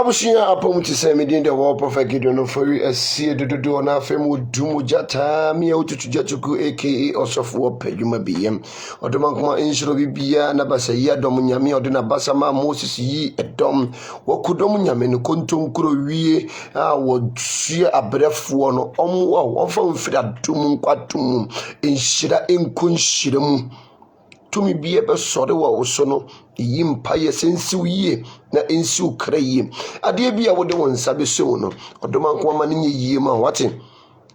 Abushia upon to say me in the war perfect Gideon for you a seed to do on our family Dumu Jata, me out to Jatuku, aka also for Pejuma BM, or the Mankma Inshro Bia, Nabasa Domunyami, or the Nabasama Moses ye a dom, what could Domunyam and Kuntum Kuro we would see a breath one or often fit a tumum quatum in Shida in Kunshidum. tumi bia be sɔre wɔ wo so no yi mpaeɛ sɛ nsiw yie na nsiw kra yie adeɛ bi a wode wo nsa bɛso no ɔdɔm ankoma no nyɛ yie ma wate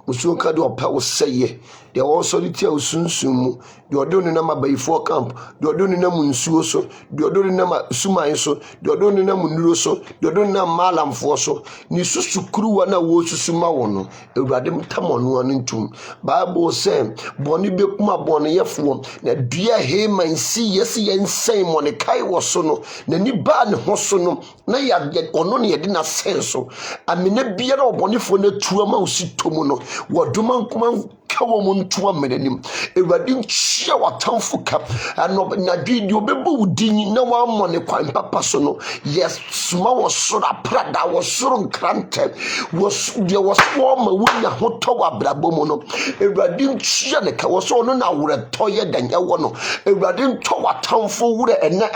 musuo ka de ɔpɛ wo sɛyɛ deɛ wɔsɔre tia wo sunsum mu deɛ ɔde wo nenam abayifoɔ camp deɛ ɔde wo nenam nsuo so deɛ ɔde wo nenam suman so deɛ ɔde wo nenam nnuro so deɛ ɔde wo nenam maalamfoɔ so ne susukuruwa na wɔsusu ma wo no awurade mtam ɔno ano ntom bible sɛ bɔne bɛkum abɔneyɛfoɔ na dua hema nsi yɛsi yɛnsɛn mmɔnekae wɔ so no n'ani baa ne ho so no na ɔno ne yɛde n'asɛn so amena biara ɔbɔnefoɔ no atu ama wo si tɔ mu no wɔdoma nkoma ka wɔ mu ntoa mmenanim awurade nkyia w'atamfo ka nadwe deɛ ɔbɛbɔ wo din na woammɔ ne kwan papa so no yɛsoma wɔ soro aprada wɔ soro nkrantɛ deɛ wɔma wonya hotɔ wɔ abrabɔ mu no awurade nkyia ne ka wɔ sɛ ɔno na awerɛtɔ yɛ dan ɛwɔ no awurade ntɔ w'atamfo werɛ ɛnɛ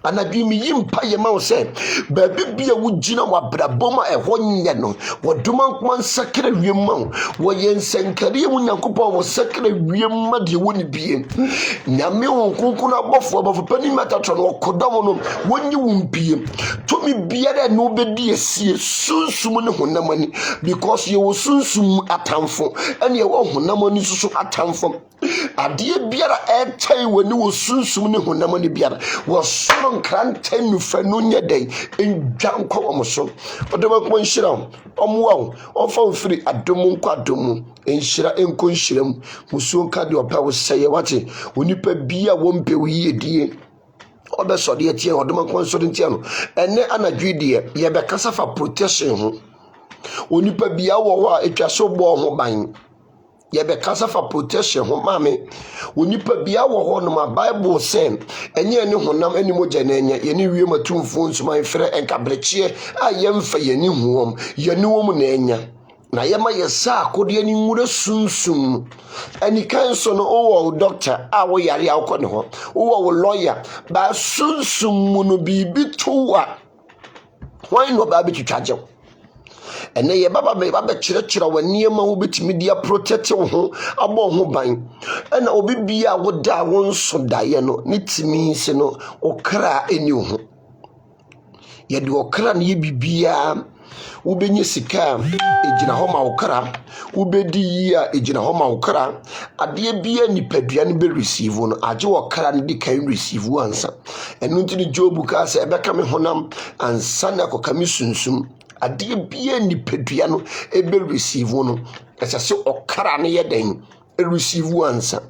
anadwe meyi mpa yɛ ma wo sɛ baabi bia wogyina wɔ abrabɔ mu a ɛhɔ nyɛ no wɔdoma nkoma nsakra wiem ma wo wɔyɛ nsɛnkadeɛ mu nyankopɔn wɔ sakra wiem ma deɛ wɔ ne bie nyame wo nkonkron abɔfoɔ pani matatɔ no wɔkɔdɔm no wɔnyi wo mpie tumi biara ne wobɛdi asie sunsum ne honam ani because yɛwɔ sunsum atamfo ɛne yɛwɔ honam ani nso atamfo adeɛ biara ɛkyɛe w'ani wɔ sunsum ne honam ani biara wɔsoro nkrantɛ nufa no nyɛ dɛn ɛndwa nkɔ wɔ mo so ɔdɔm akoma nhyira wo ɔmmoa wo ɔmfa wo firi adom nkɔ adom mu nhyira nkɔ nhyira mu musuo nka deɛ ɔpɛ wo sɛyɛ wate onipa bi a wɔmpɛ wo yiedie ɔbɛsɔre atia ɔdɔm akoma nsɔre ntia no ɛnɛ anadwe deɛ yɛbɛkasa fa protection ho onipa bi a wɔ hɔ a ɛtwa so bɔɔ ho ban yɛbɛkasa fa protection ho maame onipa bia wɔ hɔ no ma bible sɛ ɛnyɛ ne honam anim ogya na ɛnyɛ yɛne wiem atumfoɔ nsuman frɛ ɛnkabrekyeɛ a yɛmfa yɛne huom yɛne wɔ mu na ɛnya na yɛma yɛsa akodeɛ ne nwura sunsum ɛnikan so no wowɔ wo doctor a woyare a wokɔ ne hɔ wowɔ wo lawyer ba sunsum mu no biribi to a hwan na ɔbaa bɛtwitwa gyew ɛnɛ yɛ baba bɛkyerɛkyerɛ wɔ nneɛma wo bɛtumi de aprotect wo ho abɔ ho ban ɛna obi bia a woda a wo nso daeɛ no ne tumi sɛ no ɔkra ɛni wo ho yɛde ɔkra no yɛ bibiaa wobɛnya sika a ɛgyina hɔ ma wo kra wobɛdi yi a ɛgyina hɔ ma wo kra adeɛ bia nipadua no bɛreceive no agye wɔ kra no de kan receive ansa ɛno nti ne Job kaa sɛ ɛbɛka me honam ansa na akɔka me sunsum adeɛ bia nipadua no ebe receive no ɛsɛ sɛ ɔkra no yɛ den receive ansa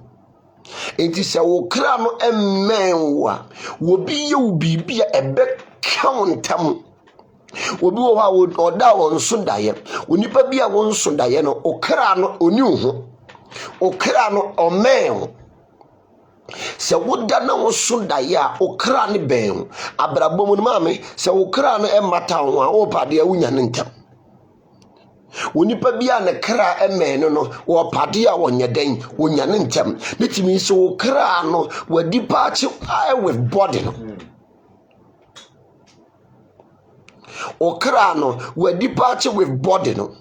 enti sɛ wo kra no ɛmmɛn wo a wobi yɛ wo biribi a ɛbɛka wo ntam obi wɔ hɔ a ɔda wɔ nso daeɛ onipa bi a wɔ nso daeɛ no ɔkra no ɔni wo ho ɔkra no ɔmmɛn wo sɛ woda na wo so daeɛ a ɔkra no bɛn wo abrabɔ mu no maame sɛ wo kra no ɛmmata wo a wɔpadeɛ wonya ne ntam onipa bi a ne kra ɛmɛn no wɔpadeɛ a wɔnyɛ dɛn wonya ne ntam ne tumi sɛ wo kra no wadi paakye with body no ɔkra no wadi paakye with body no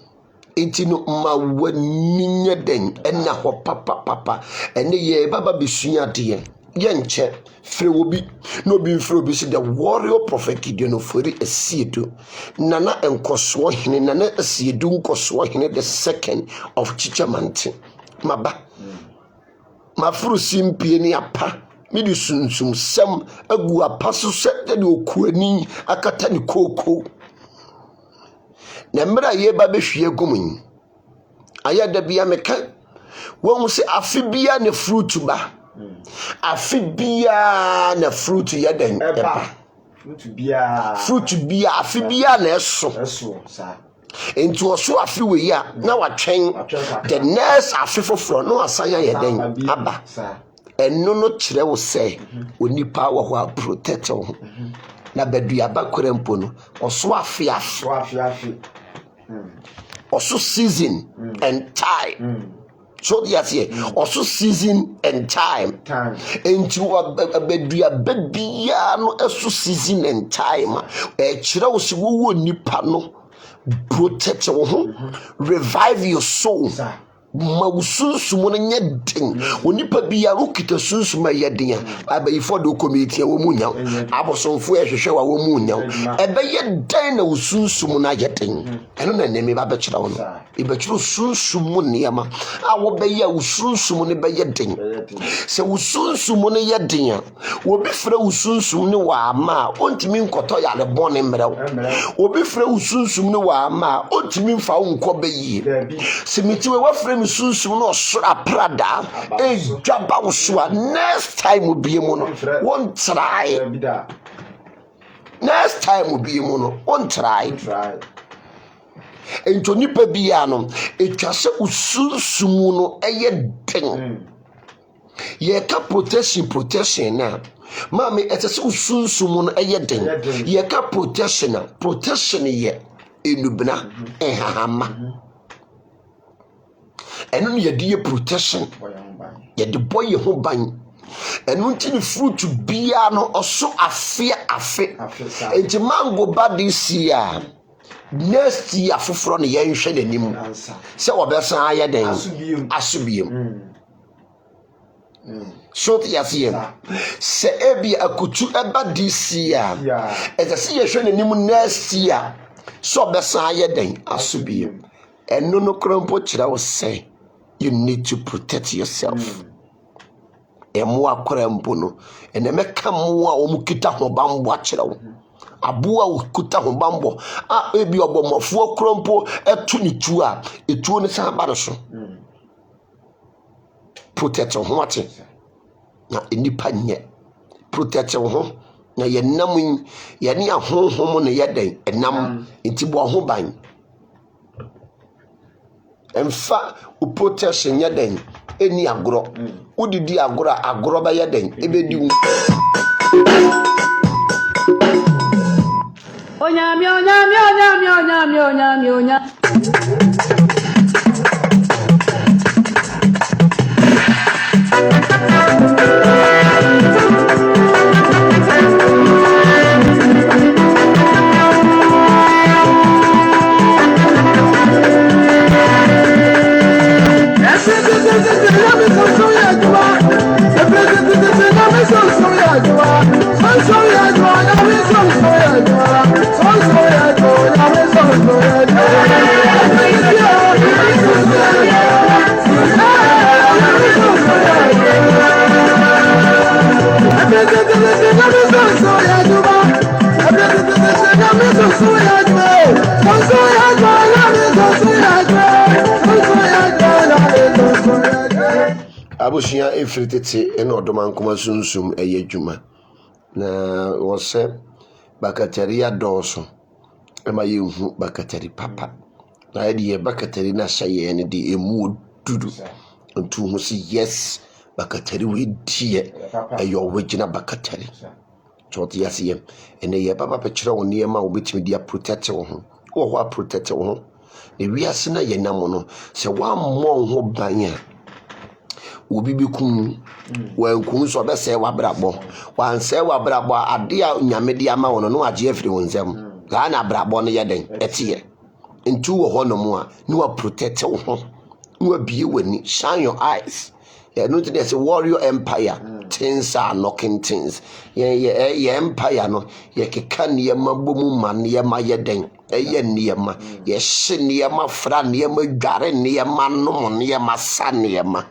enti no ma wani nyɛ den ɛna hɔ papa ɛne yɛ baba bɛsua adeɛ yɛnkyɛ frɛ obi na obi mfrɛ obi sɛ the warrior prophet Gideon Ofori Asiedu nana nkɔsoɔ hene nana Asiedu nkɔsoɔ hene the second of Chichamante maba mafuru simpie ne apa mede sunsum sɛm agu apa so sɛ de okuani akata ne kooko na mmerɛ a yɛba bɛhwie gum yi ayɛ da bia meka wɔn sɛ afe bia ne fruit ba afe bia na fruit yɛ den ɛba fruit bia afe bia na ɛso enti ɔso afe wɔ yi a na watwɛn the next afe foforɔ no asan yɛ den aba ɛno no kyerɛ wo sɛ onipa wɔ hɔ a protect wo ho na baduaba kora mpo no ɔso afe ɔso season and time so yes ɔso season and time enti baduaba biara no ɛso season and time ɛkyerɛ wo sɛ wowɔ nipa no protect wo ho revive your soul ma usunsum no nye den onipa bia ukita sunsum ayeden abayifo do community wo mu nya abosonfo ehwehwe wa wo mu nya ebeye den na usunsum na ayeden eno na nemi ba be kira wo no ibekiro sunsum niama awo beye usunsum ne beye den se usunsum no ye den obi frɛ usunsum ne wa ama ontimi nkoto ya le bone mrew obi frɛ usunsum ne wa ama ontimi mfa nko beyi se mitiwe wa frɛ usunsum no sura prada e dwaba wo so next time obi mu no won try next time obi mu no won try ento nipa bia no etwa se usunsum no eye den ye ka protection na mami etese usunsum no eye den ye ka protection ye enubna ehahama enu ye die protection ye de boy ho ban enu ntini fruit bia no oso afe enti mango ba this year next year foforo no ye nhwe nanim se obesan aye den asubiem short yasiem se ebi akutu eba this year etese ye hwe nanim next year so obesan aye den asubiem enu no krompo kira wo say you need to protect yourself. Emu akora mpo no ene meka mo a omukita ho bambo akira wo abo a okuta ho bambo a ebi obomofo krompo etu ni tu a etuo ne san ba so protect ho ate na enipa nye protect ho na ye nam ye ne ahonhom ne ye den enam entibo ho ban emfa u protection ye den eni agro udidi agro ba ye den ebedi wu Onyami abushia efritete ene odoma nkoma sunsum eye djuma na wose bakateri adoso ema yehu bakateri papa na ye bakateri na shaye ne di emu dudu ntu hu si yes bakateri we die ayo wegina bakateri choti yasiyem ene ye baba pekira woni ema obetimi dia protect wo ho protect wo ho e wiase na ye nam no se wa mmɔ ho banya obi bikum wankun so be se wabrabo wanse wabrabo ade a nyame de ama wono no age afiri wonzam ga na brabo no yeden etie ntu wo hono mu a ni wa protect wo ho ni wa bie wani shine your eyes no to this warrior empire things are knocking things ye empire no ye keka ne ma bomu man ye ma yeden eye ne ma ye hye ne ma fra ne ma dware ne ma no ne ma sa ne ma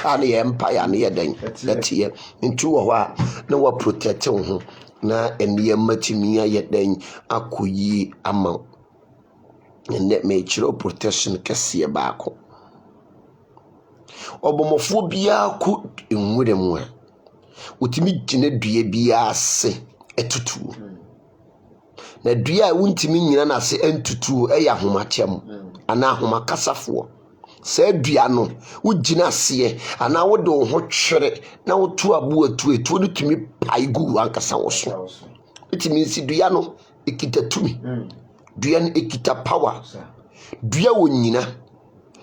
ani empire ne yeden etie ntu wo a na wa protect wo ho na ene matimi yeden akoyi ama ne me chiro protection kese baako obomofo bia ku enwure mu a utimi gine dua bia ase etutu na dua a wuntimi nyina na ase entutu eya homakyem ana homakasafo se dua no wugina ase ana wode wo ho twere na wotu abu atu etu no tumi pai gu ankasa wo so etimi nsi dua no ekita tumi dua no ekita power dua wo nyina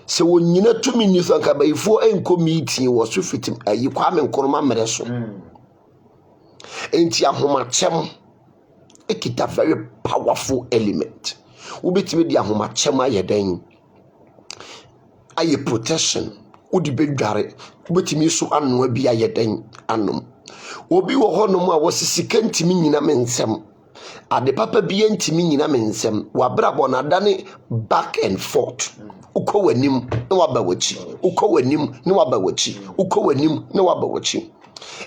se wonyina tumi ni so nka bayifo enko meeting wo so fitim ayi kwame nkoroma mere so enti ahomakyem ekita very powerful element ubetimi di ahomakyem ayeden aye protection odi bedware obetimi so anoa bi ayeden anom obi wo honom a wosisika ntimi nyina me nsem ade papa bi ntimi nyina me nsem wabrabo na dane back and forth ukọ wanim na waba wachi ukọ wanim na waba wachi ukọ wanim na waba wachi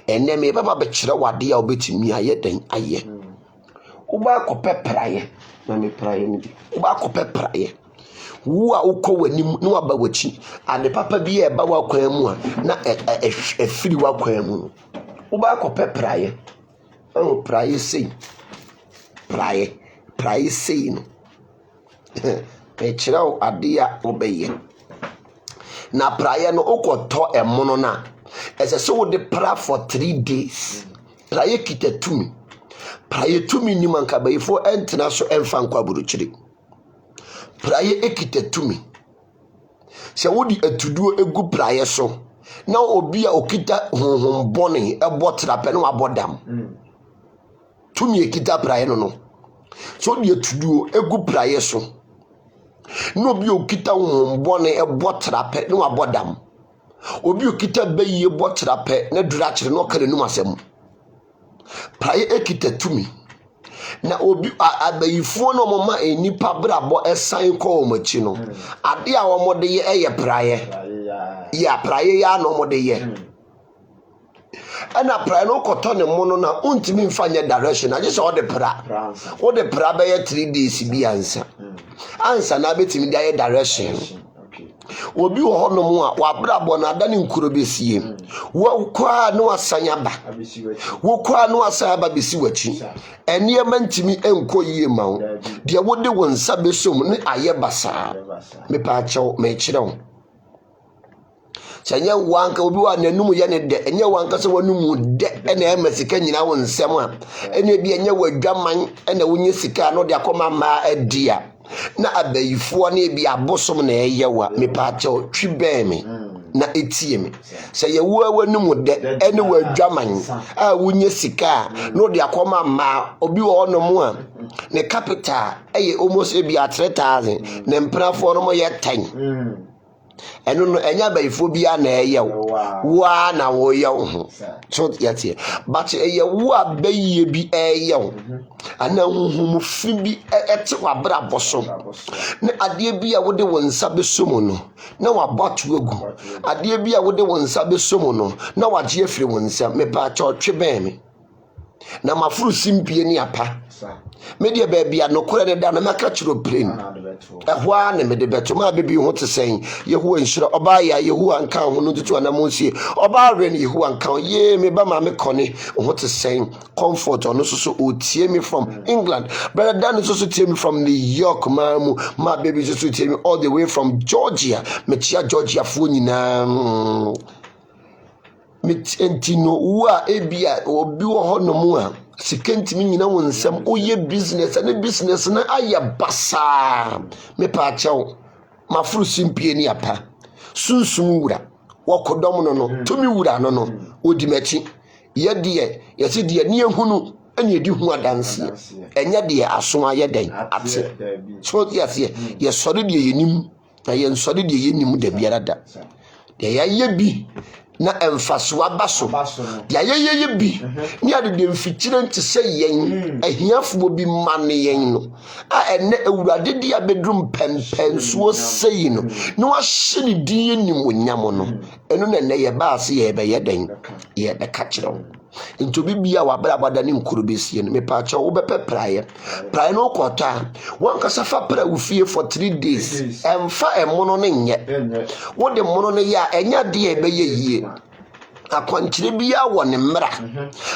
ene me baba be kire wade a obetimi ayeden aye uba kopepraye na me praye ni uba kopepraye wo a ukọ wanim na waba wachi ade papa bi e ba wa kwan mu a na efiri wa kwan mu uba kopepraye praye sei praye sei no e kire ade a obeye na praye no okoto emono na ese so wo de pra for 3 days praye kitatumi praye tumi ni manka bayifo entena so emfa nkwa buruchiri praye ekitatumi se wodi atuduo egu praye so na obi a okita honhom bone ebo trape no abodam tumi ekita praye no so di atuduo egu praye so na obi okita honhom bone ebo trape no abodam obi okita bayiye bo trape na dura kire no kale num asem praye ekitatumi na obi abayifo no mama enipa brabo esan ko omachi no ade a womode ye eye praye ya praye ya no mode ye ana praye no koto ne mono na untimi mfanye direction aje so ode pra be ye 3 days bi ansa na betimi dia direction obi wo honom a wabrabo na adane nkuro besie wo kwa no asanyaba wo kwa no asanyaba besi wachi ene mantimi enko yie mawo de wode wonsa besom ne aye basa me pa achew me kirew sanya wanka obi wa nanum ye ne de enye wanka se wanum de ene emasika nyina wo nsem a ene bi enye wadwaman ene wonye sika no de akoma ma adia na abayifo na bi abosom na eyewa me pa achew twibeme na etie me se ye wo awanum de ene wadwaman a wonye sika no de akoma ma obi wo onom a ne capital eye almost e bi 3000 na mprafo no mo ye 10 eno no enya bayifo bia na eyew wa na wo yew ho so yete but eyew abayiye bi eyew ana huhum fi bi ete wabra boso na ade bi a wode wonsa besom no na wabatu agu ade bi a wode wonsa besom no na waje afiri wonsa me pa cha otwe ben me na mafuru simpie ni apa media baby anokore ne da na maka chiro brain ehwa na mede beto ma bebi ho tesen yehuwa nshira oba ya yehuwa nka ho no tutu na monsie oba re ne yehuwa nka ye me ba ma me kone ho tesen comfort ono so otie me from England brother Dan so tie me from New York ma baby so tie me all the way from Georgia me chia Georgia fo nyina mitentino wa ebia obi wo honom a sikentimi nyina wonsam oye business na business na aye basa me pa achew mafuru simpie ni apa sunsum wura wokodom no tomi wura no odimachi ye de yesi de ne ehunu ene edi hu adanse enye de aso aye den ate so yesi ye sori de yenim na ye nsori de yenim da biara da de ye bi na emfaso abaso ya ye bi ni ade de mfikire nte se yen ahiafo bi mane yen no a ene awurade de abedrum pempenso sei no na wahye ne din yenim onyam no eno na ne ye baase ye be ye den ye be ka kire into bibia wabra bada ne nkuru besie no me pa cha wo bepe praye no kwota won kasa fa pra ufie for 3 days emfa emono ne nye wo de mono ne ya enya de e be ye yie akwankyire bia wo ne mra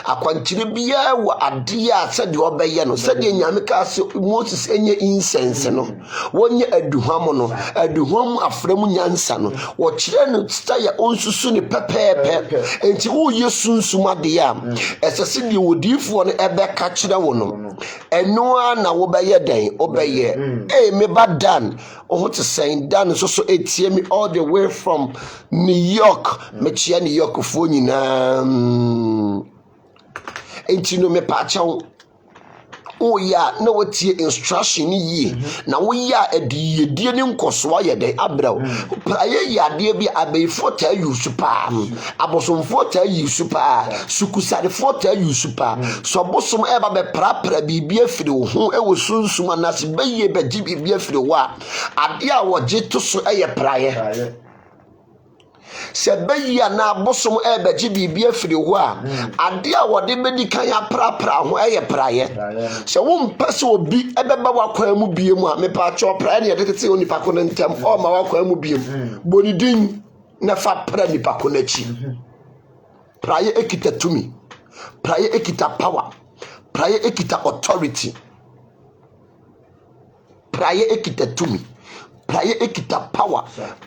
akwankyire bia wo ade a sede obeye no sede nyame ka se Moses enye incense no wonye aduham afram nyansa no wo kire no staya onsusu ne pepepe enti wo yesunsum ade a esese de wodifo no ebe ka kire wo no eno a na wo beye den obeye me badan o to saying Dan so etie me all the way from New York me chia New York fo nyina enti no me pa cha o ya na wotie instruction yi na wo ya ediyedie ne nkoso aye den abraw praye yade bi abeifo ta yusu pa abosomfo ta yusu pa sukusarefo ta yusu pa so bosom eba be prapra bibi afiri wo ho ewo sunsum anase beye beji bibi afiri wo ade a wo je to so eye praye se beya na bosom ebeji bibia firi ho a ade a wode bedi kan ya prapra ho eye praye se wo mpese obi ebeba wakwan mu biem a mepa cho praye ne yede tete onipa ko ntem o ma wakwan mu biem boni din na fa pra nipa ko nachi praye ekita tumi praye ekita power praye ekita authority praye ekita tumi praye ekita power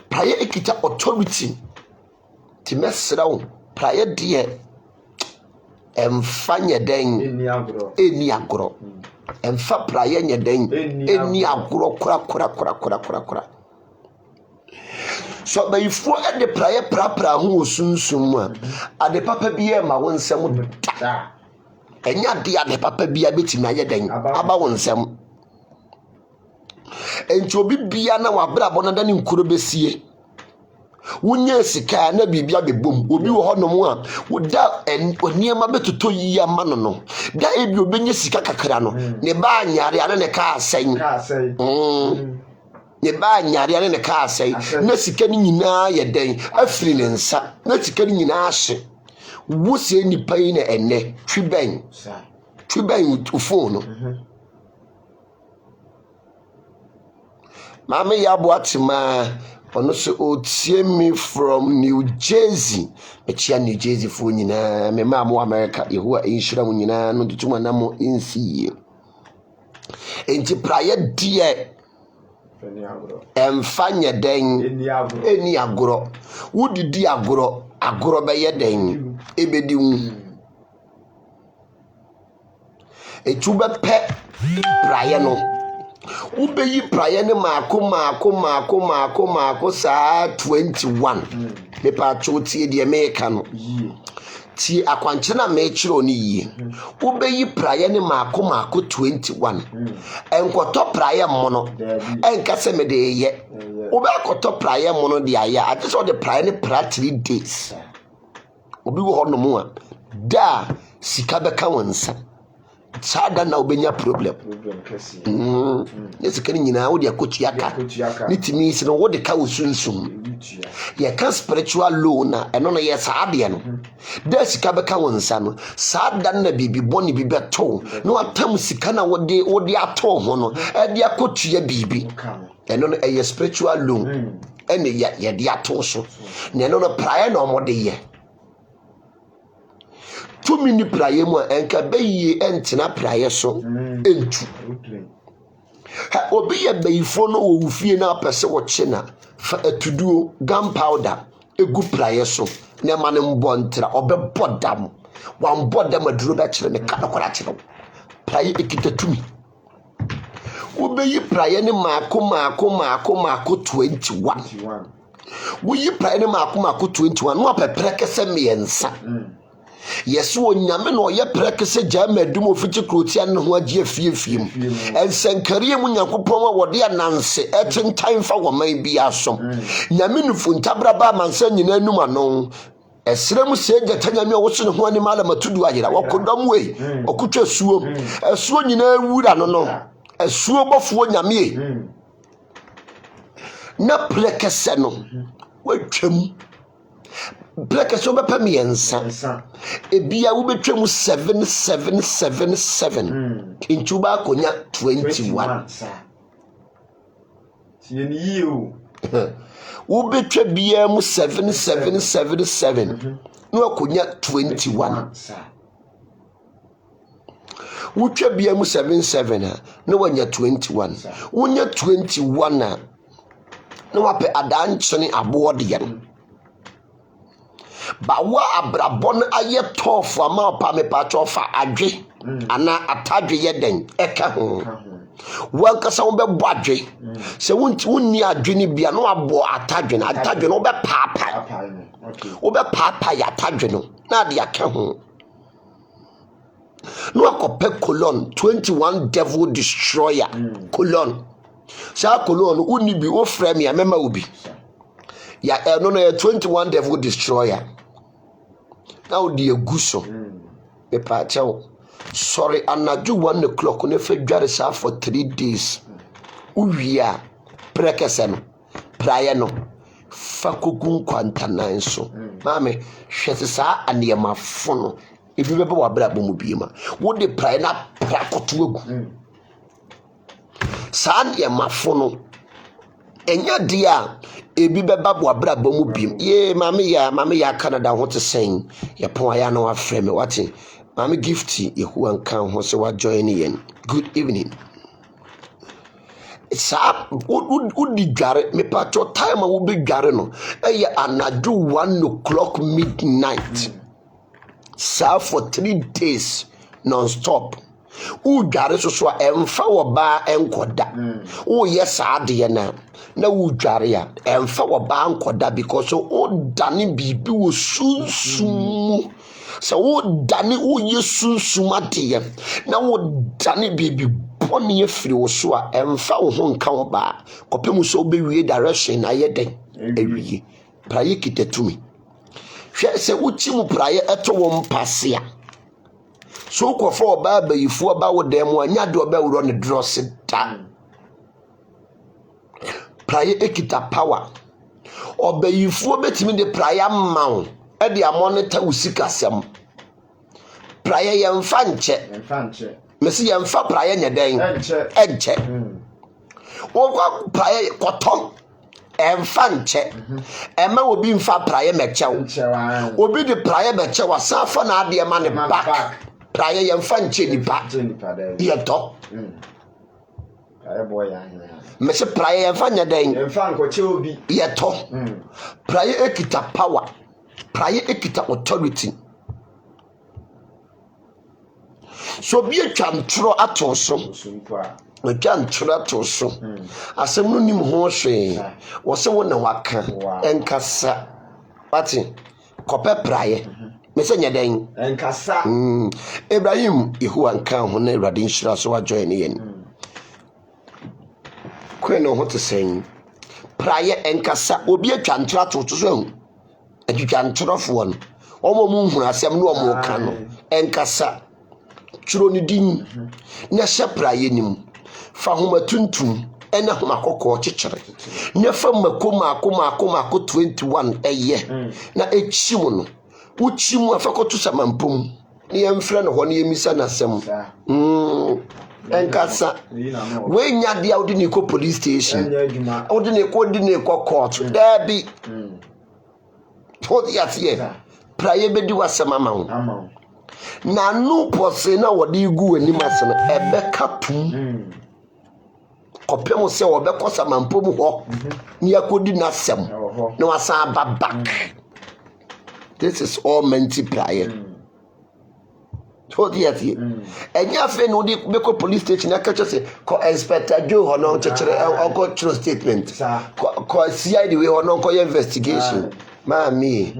praye ekita authority timesrawo praye die emfanye den eni agro emfa praye nye den eni agro kura so bayifo e de praye prapra ho osunsum a ade papa biye ma wonsem da enya de ade papa biya betimi aye den aba wonsem enti obi bia na wabra bona da ne nkuro besie wunye sika na bibia bebom obi wo honom a woda oniema betoto yi ama no da ebi obenye sika kakra no ne ba anyare ane ne ka asen ne ba anyare ane ne ka asen na sika ni nyina ye den afiri ne nsa na sika ni nyina ahye wo se nipa yi na enne twiben ufo Mama Yabo Atima, ono se otie me from New Jersey. Echia New Jersey fo nyina, me ma mo America, Yehowa enhyira mo nyina no tutuma na mo ensi. Enti praye die emfanye den eni agoro. Wudidi agoro beye den ebedi wu. Echuba pe praye no. Ubeyi praye ne maako saa 21 me pa chotie de America no ti akwanche na me chiro ni yi ubeyi praye ne maako 21 enkoto praye mo no enka se me de ye ube akoto praye mo no de aya ate so de praye ne pra 3 days obi wo hono mo a da sika beka wonsa sada na obenya problem yes kan nyina wo de akotuaka nitimi se no wo de ka wosunsum ye kan spiritual law na eno no ye saade no da sika beka wonsa no sada na bibi boni bibi to no atam sika na wo de ato ho no e de akotua bibi eno no ye spiritual law ene ye de ato so na eno no prayer na omode ye tumi ni praye mu enka beyi entina praye so entu ha obi ye beyifo no wo fie na apese wo chena fa atuduo gunpowder egu praye so na ma ne mbontra obebodam wan bodam aduro be kire ne kadokora kire praye ekita tumi obeyi praye ne maako 21 wo yi praye ne maako 21 no apepre kese miensa yeso onyame no ye prekese jama dum ofiti krotia ne ho age afiefiem ensankare mu nyankopon wa wode ananse etentan fa wo man bi asom nyame nufu ntabra ba mansa nyina anum ano esrem seja tanyame wo so ne ho ani mala matudu ayira wakodom we okutwa suo esuo nyina awura no esuo bofo nyame na prekese no watwam Black so bepa miensa ebia wo betwam 7777 intuba konya 21 tie ni yi o wo betwa bia mu 7777 no akonya 21 wo twa bia mu 77 no wanya 21 wonya 21 na no wape adanchene abode ba wa abrabon aye tofu ama pa me pa chofa adwe ana atadwe ye den eka ho wankasa wo be bo adwe se wonni adwe ni bia no abo atadwe no be papa wo be papa ya atadwe no na de aka ho no akɔpɛ colon 21 devil destroyer colon saa colon uni bi o frame ya mema obi ya no 21 devil destroyer na o di eguso me pa chew sorry anaju 1 o'clock ne fa dware saa for 3 days uwia prekese no praye no fakogun kwantanan so maame hwese saa anema fono ebi bebe wa bra bomu biema wo de praye na prakoto agu saa anema fono enya dia ebi beba wa bra bomu biem ye maame ya Canada ho te sen ye pon aya na wa frame wate maame gifty yehu ankan ho se wa join yen good evening sa udi gare me pacho time wo be gare no eye anadu 1 o'clock midnight sa for 3 days non stop u gare so a emfa wo ba enkoda wo ye sa de na u gare ya emfa wo ba enkoda because o dane bibi wo sunsumu so wo dane wo ye sunsuma de na wo dane bibi boni efiri wo so a emfa wo ho nka wo ba kopemu so bewie direction na ye den ewie praye kitetumi hwe se uchi mu praye eto wo mpase a so kwofo oba bayifo oba wo dem anya de oba wuro ne dross da praye ekita power obayifo betimi de praye mawo e de monitor usikasem praye yemfa nche mesi yemfa praye nyeden enche wo kwa praye kotom emfa nche ema obi mfa praye mechew obi de praye mechew asafa na ade ema ne back praye yemfa nche nipa yeto praye boy ya mesi praye yemfa nyeden yemfa nkoche obi yeto praye ekita power praye ekita authority so bi atwantro ato so atwantro ato so asem no nim ho hwe wo se wo na waka enkasa pati kope praye me se nyeden enkasa Ibrahim ihu anka ho na Awurade nhyira so wa join yen kweno ho te sen praye enkasa obi atwantro ato so atwantro no omo mu hu asem no omo ka no enkasa churo ni din na hye praye nim fa homa tuntum ena homa kokko chichere na fa makoma 21 eye na echimu no uchimu afakoto samampum ne yemfra no ho ne yemisa na sem enkasa we nya dia odi ni ko police station odi ni ko court dabi odi atie praye bedi wasema mawo na nu pose na wode igu anim asena ebeka tum kopem se obekọ samampom ho ni akodi na sem na wasan back. This is all menti prayer. Odi ati enya fe no di beko police station akacho se ko inspector Joe ho no chechere onko true statement ko CID we ho no ko investigation mami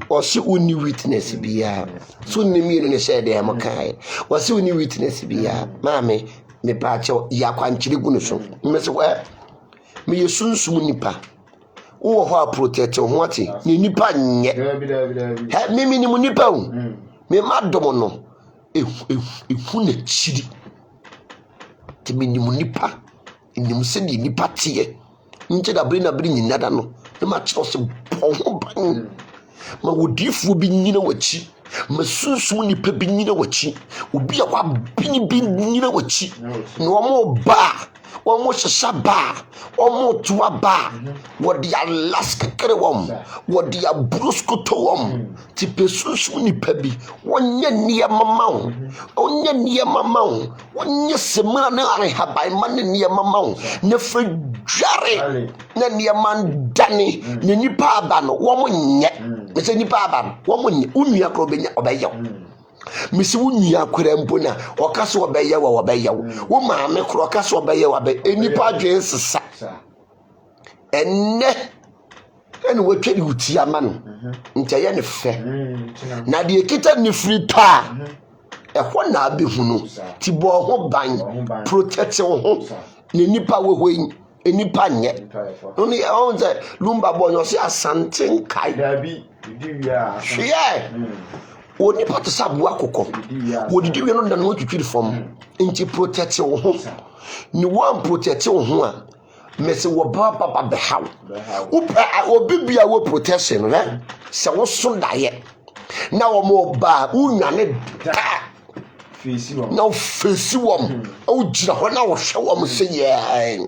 wasi uni witness biya so nimi no ne shede ya makai wasi uni witness biya mami me pache ya kwanchiri gunu so mmese me yesunsum nipa wo ho protect ho ati ni nipa nye he mimi ni mu nipa hu me madomo no ehu na chiri ti me ni mu nipa ni mu se ni nipa tie nche da bri na bri nyina da no ne ma chiro se ho ban ma wodifu bi nyina wachi ma sunsum nipa bi nyina wachi obi a wa bi nyina wachi no mo ba omo shasha ba omo tuwa ba wodi ya laska kere wom wodi ya brusko to wom ti pesunsum nipa bi wonye niya mamawo onye niya mamawo wonye semana na arhabai man niya mamawo ne fedware na niya man dani ne nipa aba no womo nye mese nipa aba womo nye unua kro benya obeyew misi wunya kwere na okaso obeye wa obeye wo maame kro okaso obeye wa be enipa dwen sesa enne wotwedi wuti ama no ntaye ne fe na de ekita ne free pa ɛhɔ na abɛhunu ti bɔ ho ban protect wo ho ne nipa wo yi enipa nyɛ no ne on say lumba boy no say asanten kai da bi di wia hwɛ oni pata sabu akokɔ wodidi wie no da no twitwiri fam nti protect wo ho ni one protect wo ho a mese wo baba behaw obi bia wo protection rɛ sɛ wo so daye na wo mo ba unwane da fesi wo na fesi wo o gira ho na wo hwɛ wo se yɛ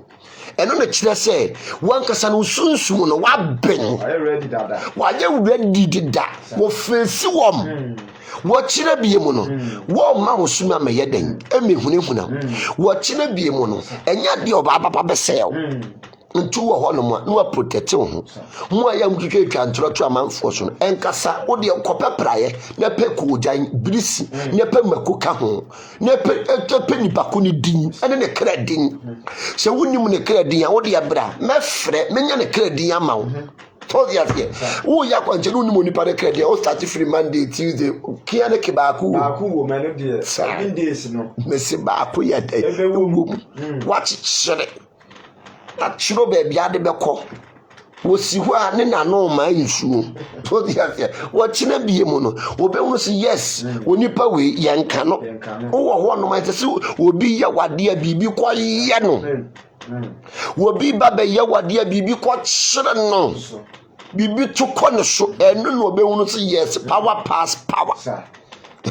ɛno na kyerɛ sɛ wankasa no sunsun no waben are you ready dada wo fesi wo wo kyerɛ bie mu no wo ma wo suma ma yɛ den emehunehuna wo kyerɛ bie mu no ɛnya de oba papa bɛsɛw ntu wo hɔ no mo na wa protect wo ho mo ya mtwetwe twa ntorɔto amanfo so no ɛnkasa wo de kɔpɛpraeɛ na pɛ koogyan brisi na pɛ mako ka ho na pɛ nipa ko ni din ɛne ne kra din sɛ wonim ne kra din a wo de bra mɛfrɛ menya ne kra din ama wo told you here wo ya kwanje no nimu nipa de kra din o start free Monday Tuesday kia ne ke baako wo manu de 7 days no mesi baako ya de wo wachikyere atchiro baby ade bɛkɔ wosi ho a ne nano ma nsuo told you here wo kyena bie mu no wo be hu so yes onipa we yanka no wo ho no ma tese obi ya wade a bibi kɔ yɛ no obi ba be ya wade a bibi kɔ kyere no bibi to kɔ ne so eno no be hu so yes power pass power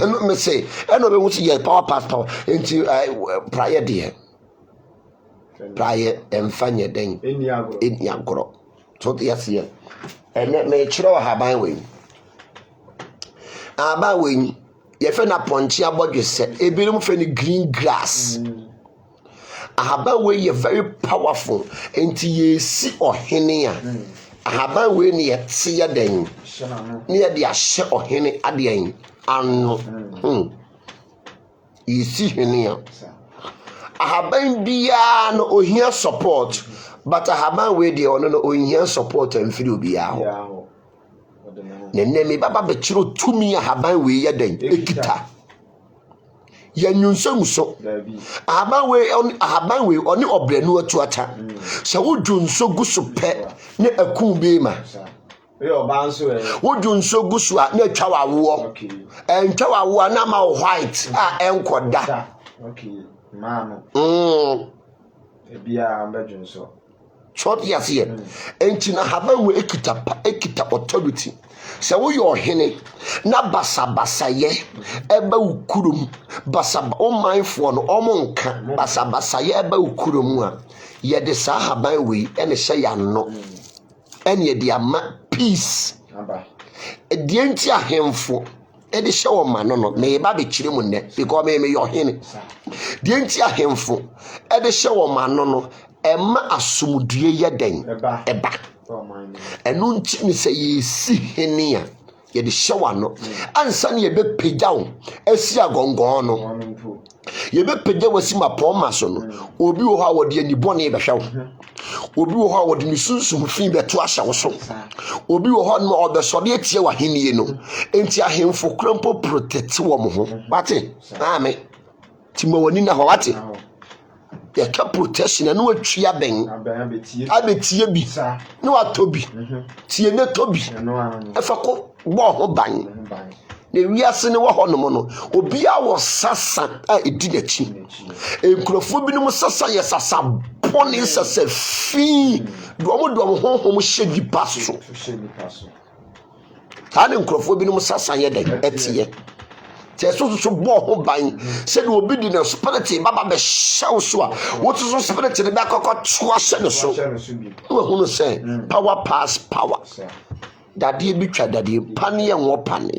eno me say eno be hu so yes power pass power enti prayer there prayer emfanye den eni agoro so yes here ene me kyerɛ haban we aba we ye fe na ponchi abodwe se ebirum fe ni green grass haban we ye very powerful enti ye si ohene a haban we ne ye te ye den ne ye de ahye ohene ade an ano ye si hene a ahaban biya no ohia support but ahaban we de ono no ohia support amfiri obiya ho nenne me baba be kiro tumi ahaban we ye den ekita ya nyunsomuso ahaban we oni obranu atuata se wodunso guso pe ne akun be ma wodunso guso a na atwa wawo entwa wawo na ma white a enkoda mano ebia ambejunso short yes here entina haban we ekita authority se wo yo hene na basabasa ye eba ukurum basaba o mindful no o monka basabasa ye eba ukurum a ye de sa haban we ene hye ya no ene ye de ama peace aba e de enti ahemfo edi hye wo ma no me ba be kire mu ne because me yo hene de enti ahemfo edi hye wo ma no ema asomdue ye den eba enu nti ni se yesi hene a ye de hye wa no ansa ne ye be pejaw asi agongon no ye be pejaw wasi ma poma so no obi wo ha wo de ani bone be hwew obi wo ha wo de ni sunsum fin be to ahya wo so obi wo ha no obesode etie wa henie no enti ahemfo krampo protect wo mo ho bate amen timo woni na ho wate ya ka protection na watwia ben abetie bi na watobi tie ne tobi efa ko bo ho ban na wiase ne wo ho no mo no obi a wo sasa a edi nachi enkrofo bi no mo sasa ye sasa boni sasa fi do mo ho mo hye di paso ta ne enkrofo bi no mo sasa ye den etie te so bo ho ban se de obi di na spirit baba be hyew so a wo so spirit ne ba kokko to ahye ne so wo hu no say power pass power dade bi twa dade pane ye wo pane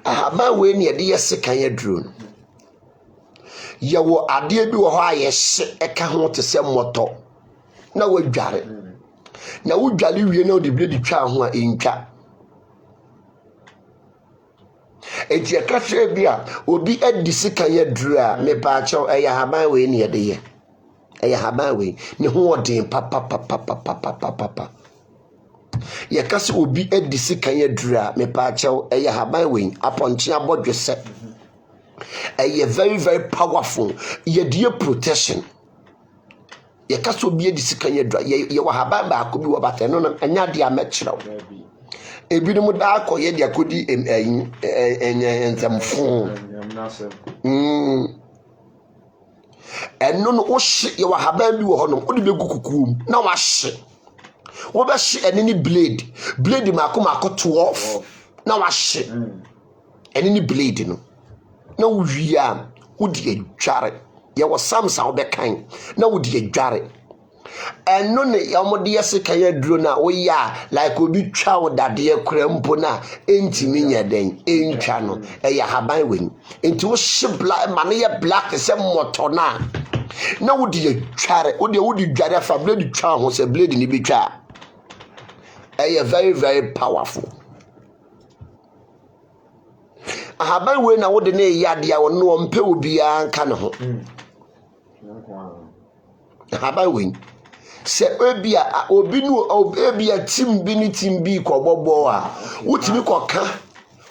ahaban we ne de yese kan ye drone ye wo ade bi wo ho aye hye eka ho te se moto na wo dware na wo dwale wie na wo de bi twa ho a entwa enti akase bia obi adisi kan ye dru a me pa acho eya haban we ne de ye eya haban we ne ho odin papa ye kase obi edi sikan yadura me pa achew eye haban we aponche abodwese eye very very powerful ye die protection ye kase obi edi sikan yadura ye wa haban ba akobi wo bata no anya de amekiraw ebinom da akoye de akodi enzamfo eno no wo hye ye wa haban bi wo honom wo de begu kukuum na wa hye wo be hye ene ni blade mako 12 na wa hye ene ni blade no na wo wia wo de adware ye wo samsa wo be kan na wo de adware eno ne yamode yese kan aduro na wo ya like obi twa wo dade krampo na entimi nyaden entwa no ya haban wen enti wo hye black man ye black se moto na wo de adware wo de dware fa blade twa ho se blade ni bi twa very very powerful haban wen na wo de ne yade ya wo no mpe obi anka ne ho haban wen se ebia obi nu ebia team bi ni team bi ko bobo a wutimi ko ka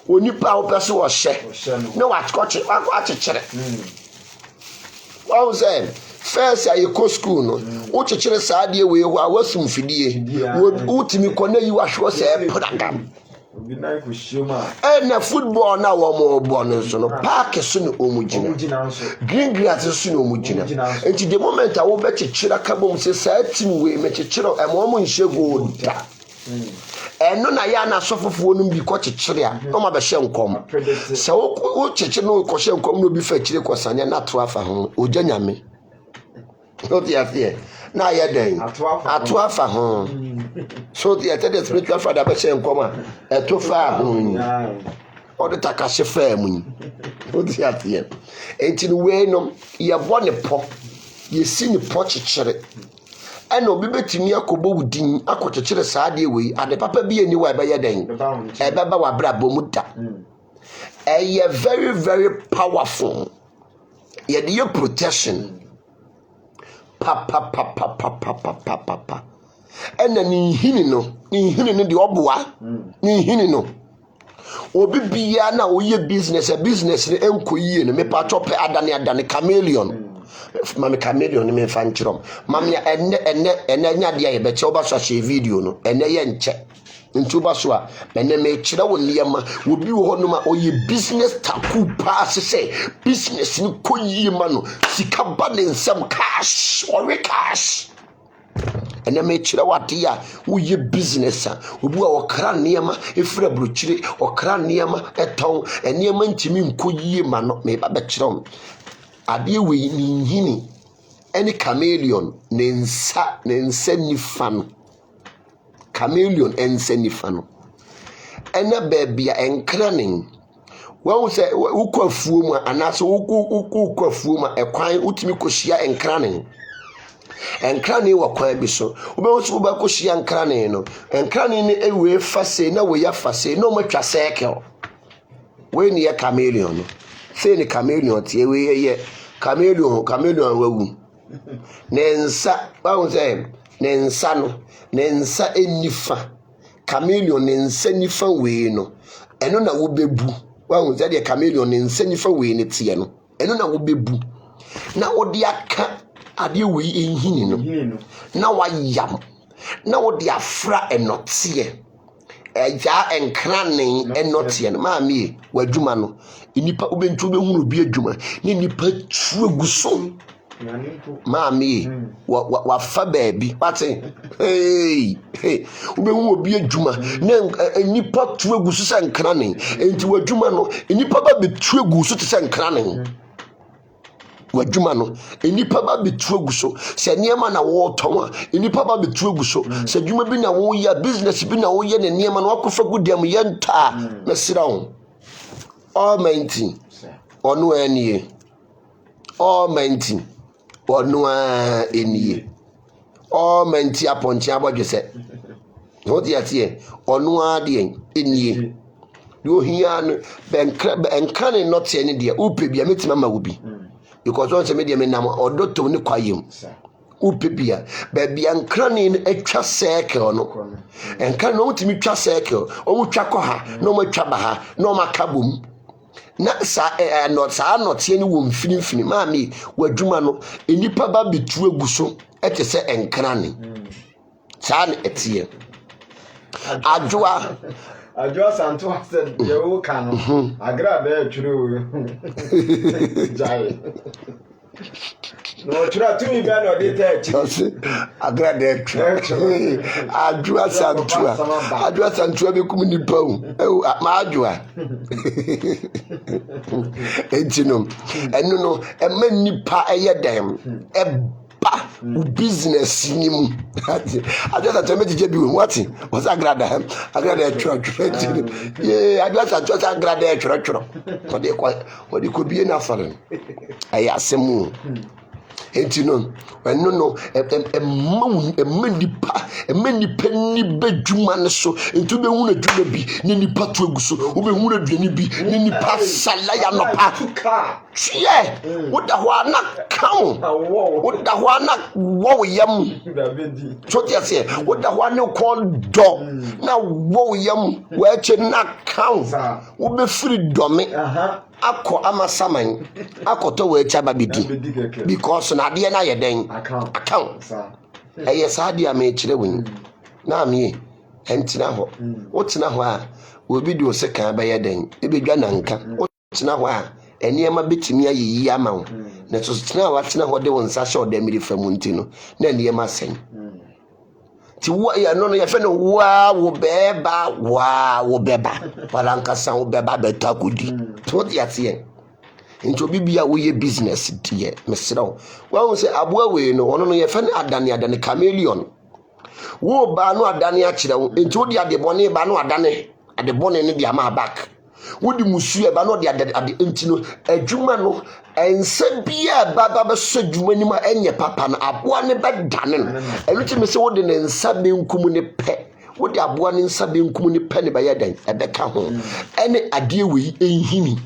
onipa wo pese wo hye na wa chekere wa say first ayi ko school no wo chekere saade we ho a wasum fidie wutimi ko na yi wa hwo se program obi na ko shioma na football na wo mo bo no so no park so no omugina green grass so no omugina enti the moment a wo be chekira kabom se sa team we me chekira e mo nhye gold da eno na ya na sofofo no bi ko chekire a no ma be hye nkom se wo chekire no ko hye nkom no bi fa kire ko sanya na to afa ho oja nyame no ti afie na ya den atu afa ho so the spiritual father be hye nkom a eto fa ho o de takase fa mu no ti afie enti no we no ye bo ne po ye si ne po chekire ena obi betimi akobo wudin akochekire saade we ade papa bi ani wa be yeden e beba wa bra bomuda very very powerful ye the protection papa ena ni hini no de oboa ni hini no obi bia na oye business ne enkoyie no me pa chope adane chameleon mami chameleon me fa nchirom mami enne nya dia ye be che oba so hye video no enne ye nche nti oba so a enne me kire wo niema obi wo ho no ma oye business taku pass say business ni koyie ma no sika ba ne nsam cash or cash enne me kire wade a wo ye business a obi wa okra niema efira brochire okra niema eton niema ntimi nkoyie ma no me ba be kirom ade we ni hini any chameleon nensa nifa no chameleon ensa nifa no ena bebia enkranen wo se ukwafuo mu anaso ukwafuo mu ekwan utimi kohia enkranen wa kwan bi so wo ba kohia enkranen no enkranen ne ewe fase na wo ya fase no matwa circle we ni ya chameleon no say ni chameleon tie we ye chameleon wawu nensa bawo say nensa no nensa enifa chameleon nensa nifa we no eno na wo bebu bawo say de chameleon nensa nifa we ne tie no eno na wo bebu na wo de aka ade we ehini no na wa yam na wo de afra enotie eja enkranen enotie no maami wadwuma no inipa obentu behunu bi adwuma ni nipa tu aguso maami wa fa baabi wate hey obehunu obi adwuma na nipa tu aguso se enkranen enti wadwuma no inipa ba betu aguso te se enkranen wadwuma no enipa ba betu aguso se niema na wo ton a enipa ba betu aguso se dwuma bi na wo ya business bi na wo ye ne niema na wakofa gudiam ye nta na sira wo almighty onu enie almighty onu enie almighty aponchi abodwese no dia tie onu ade enie yo hia no benkane not enie dia upe bia metima ma wo bi because on se media me nam odoto ni kwayem upebia baby ankrani no atwa circle no enka no utimi twa circle o twa kɔ ha no mo twa ba ha no makabom na sa not sa not ye ni wo mfinimfini maami wadwuma no enipa ba betu aguso ete se enkrani sa ne etie adwoa santo said ye wo kan agra be twere jai no twere tumi ga no de te agra de twere adwoa santo be kum ni pau ma adwoa entinom enu no ema nipa eyedem business ni mu adwasa tmeje bi what was agrada twere ye adwasa twasa agrada twere odi ko bie na fare ayi asemu entinom enu no emma nipa ni badwuma ne so entu be hu na dwuma bi ni nipa to aguso wo be hu na dwani bi ni nipa salaya no pa ye woda ho ana kan woda ho ana wo yam so ti ase woda ho ana ko do na wo yam wa che na kan wo be free dome akọ amasaman akọtọ we cha babidi because na de na ye den account eye saade am ekire won na me entina ho wotina ho a obi de osekan ba ye den ebedwa nanka wotina ho a eniema betimi ayeyi ama wo na so tina wa tina ho de won sa sha odamiri famunti no na eniema sen ti wo ya no ya fe no wo beba palanka san wo beba betakudi to ti ate nti obi bia wo ye business die mesrew wo se aboa we no ono no ya fe adane chameleon wo ba no adane a kire wo nti wo di ade bone ba no adane ade bone ne dia ma back wo di musu e ba no di ade nti no adwuma no ense bia baba be so dwuma ni ma enye papa na aboa ne bedane no eluti me se wo de ne nsa benkum ne pe wo de aboa ne nsa benkum ne pe ne ba yedan ebeka ho ene ade we enhini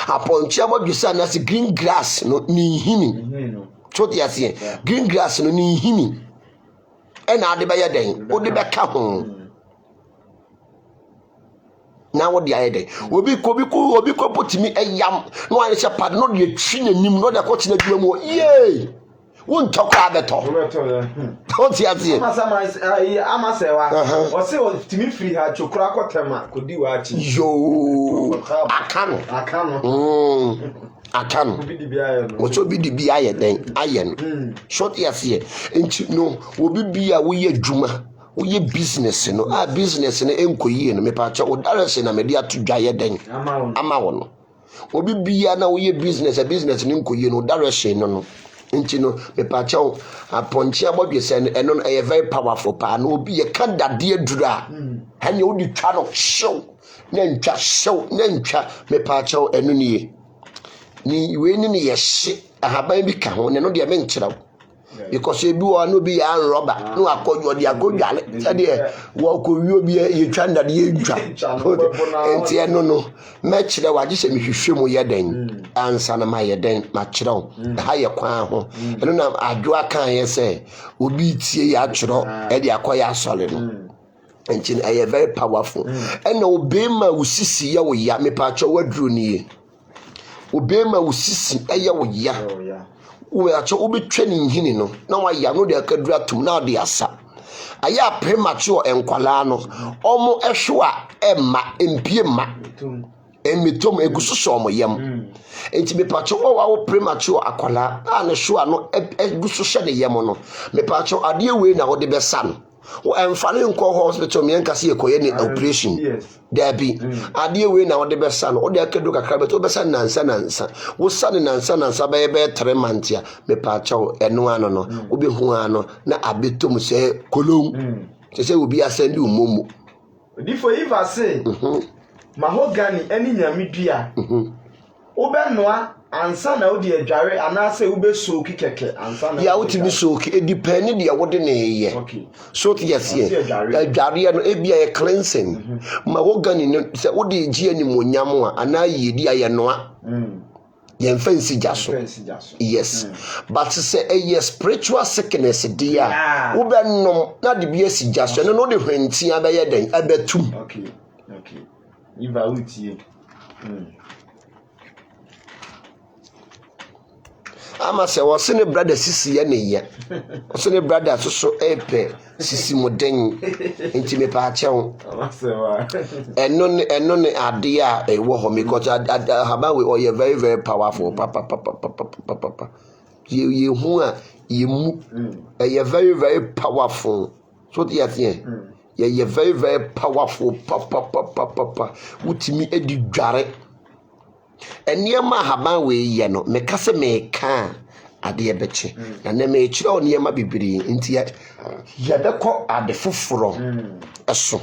aponchi abodwisa na se green grass no ni hini so ti ase green grass no ni hini ena ade ba yedan wo de beka ho na wo dia yede obi ko potimi eyam no ane se pad no de twi nanim no de ko tena dwuma mu ye won tokwa beto to ti ase amasewa o se o timi free ha chokura kotema kodi wa achi yo akano bidi bia ye no wo so bidi bia ye den aye no short ase enti no obi bia wo ye dwuma uye business no business no enkoyie no mepacha odarese na media to dwaye den ama wono obi bia na uye business no enkoyie no odarese no nti no mepacha aponchi abodwese no eno no very powerful pa na obi ye kan dade adura hanye odi twa no show na ntwa mepacha eno ni we ni ye hye ahaban bi ka ho ne no de me nkyerɛw because ebi wo no bi ya nroba no akodwo de akodwale sade wo kowi obi ye twa ndade ye twa enti eno no me kyerɛ waje se mehwehwɛ mu ye den ansa na ma ye den ma kyerɛw ha ye kwan ho eno na adwo aka ye se obi tie ya kyerɛ e de akoya asɔre no enti na very powerful ena obema usisi ye wo ya me pa kyerɛ waduro nie obema usisi eye wo ya we acho obetwa ni nhini no na wa ya no de akadura tum na de asa aya premature enkwala no omo ehwe a emma empie ma emitom egususo omo yam enti me pacho wo premature akwala a ne hwe no egususo de yam no me pacho ade we na wo de besa no wo emfane nko hospital me nkase ekoye ni operation dabi ade we na wo de besa no wo de akadu kakra beto besa nansa wo sane nansa be 3 months ya me pacho eno ano no wo be hu ano na abetom se kolom se obi asende umomo difo ifa se mahogany eni nyamedua wo be noa ansa na wo de adware anase wo be soki keke ansa na ya wo ti bi soki edipend de wo de ne ye so ti yes ye adware no ebia ye cleansing mahogany no se wo de gie ni monyam a ana yedi aye noa yen fancy jaso yes but say a spiritual sickness dia wo be nom na de bi asi jaso no de hwenti abeye den abetum okay iva utie ama se wo se ne brother sisi ye ne ye wo se ne brother so epe sisi moden enti me pa achewo eno ne ade a ewo ho because haba we oh very very powerful papa ye hu a ye mu very very powerful so the thing ye very very powerful papa utimi edi dware eniema haba we ye no me kase me ka ade ebeche na na me chira oniema bibiri nti ye bekọ ade foforo eso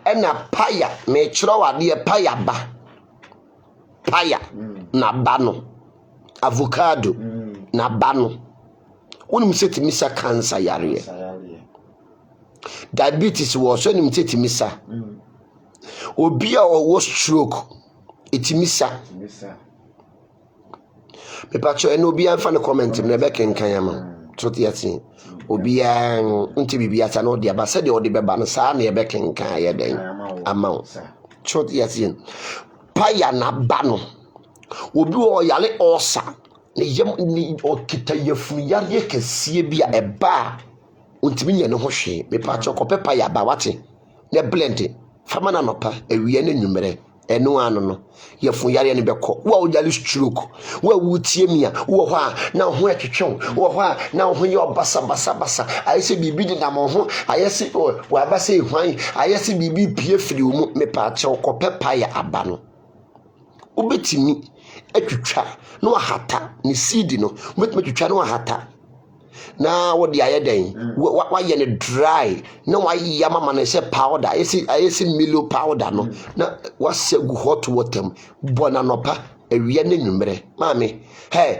ena paya me chira wade paya ba paya na bano avocado na bano wonu setimi sa cancer yare diabetes wo so nim setimi sa obi a wo stroke itimisa me pacho eno obi an fa no comment me be kenkan yama toti ati obi an nti bibia ta no de aba se de ode beba no sa na ye be kenkan ye den amount toti ati paya na ba no obi o yale osa ne yem ni okita yefu yare kese bi a eba ontimi nya ne ho hwe me pacho ko pepa ya ba wate ne blend fama na nopa ewie ne nwumere eno ano no yefu yare ne beko wa ojali stroke wa wutie mia wo ho a na ho atwetwe wo ho a na ho ye obasa ayese bibi di na mo ho ayese wa basa ehwan ayese bibi pie firi wo mu me pache ko pepa ya aba no obetimi atwetwa no ahata ne seed no obetimi atwetwa no ahata na wo di ayeden wa ye ne dry na wa ya mama na say powder ayesi milo powder no na wa segu hot water bona nopa ewie na nwumere mame hey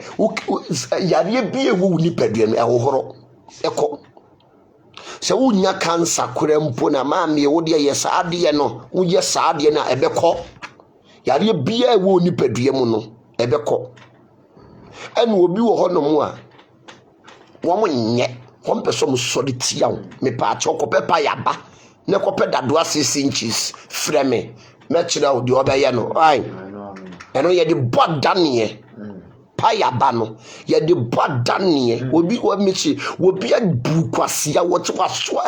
yare bi ewu ni padua no ehohoro eko se wunya cancer kurempo na mame wo de ye saade no wo ye saade na ebeko yare bi ewu ni padua mu no ebeko enu obi wo honom a womo nye kompeso mo soliti yawo me pa acho ko pepa yaba ne ko pe dadoa 6 inches frame me kira o de obeye no ai eno ye de bodanie pa yaba no ye de bodanie obi o mechi obi abu kwasia wo twa so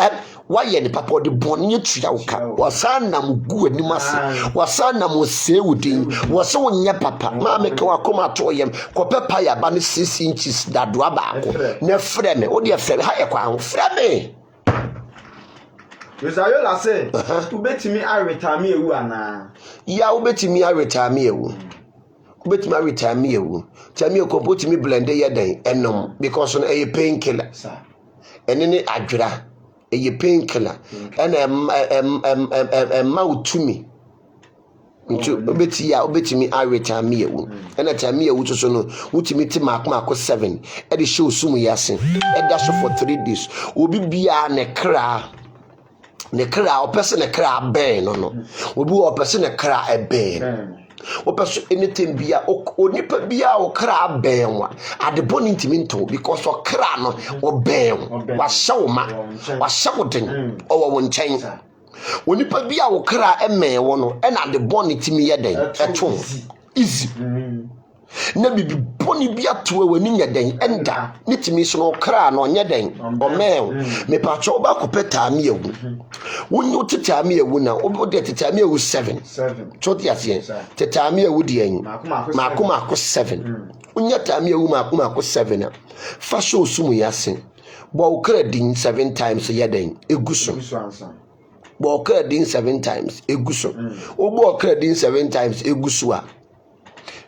waye ne papa de bonnie tua wo ka wasana mugu animase wasana mo sewudin wose wonye papa ma me ka wakoma to yem ko pepa ya ba ne 6 inches dadoa baako ne freme o de freme ha ye kwa freme Yozayo la say ubetimi aretami ewu ana ya ubetimi aretami ewu ubetimi aretami ewu tami e kompotimi blend ye den enom because no e painkiller enene adwira eye painkiller and mautumi nti obetimi aretami ewu ena tami ewu so no utimi ti makko 7 e de show sumu yase e da so for 3 days obi bia ne kra o person ne kra ben no obi o person ne kra e ben o person anything bia onipa bia o kra ben wa adeboni ntimi nto because o kra no o ben wa shawma wa shawden o wo nchen onipa bia o kra eme wo no e na adeboni ntimi yeden eto easy na bibi boni bia to wani nyeden enda nitimi so no kra no nyeden o men me pa cho ba ko petami ewu wonyo tetami ewu na o de tetami ewu 7 choti asie tetami ewu de en makoma 7 wonya tami ewu makoma 7 fa so sumu yase bo o kra din 7 times yeden eguso bo o kra din 7 times eguso o bo o kra din 7 times eguso a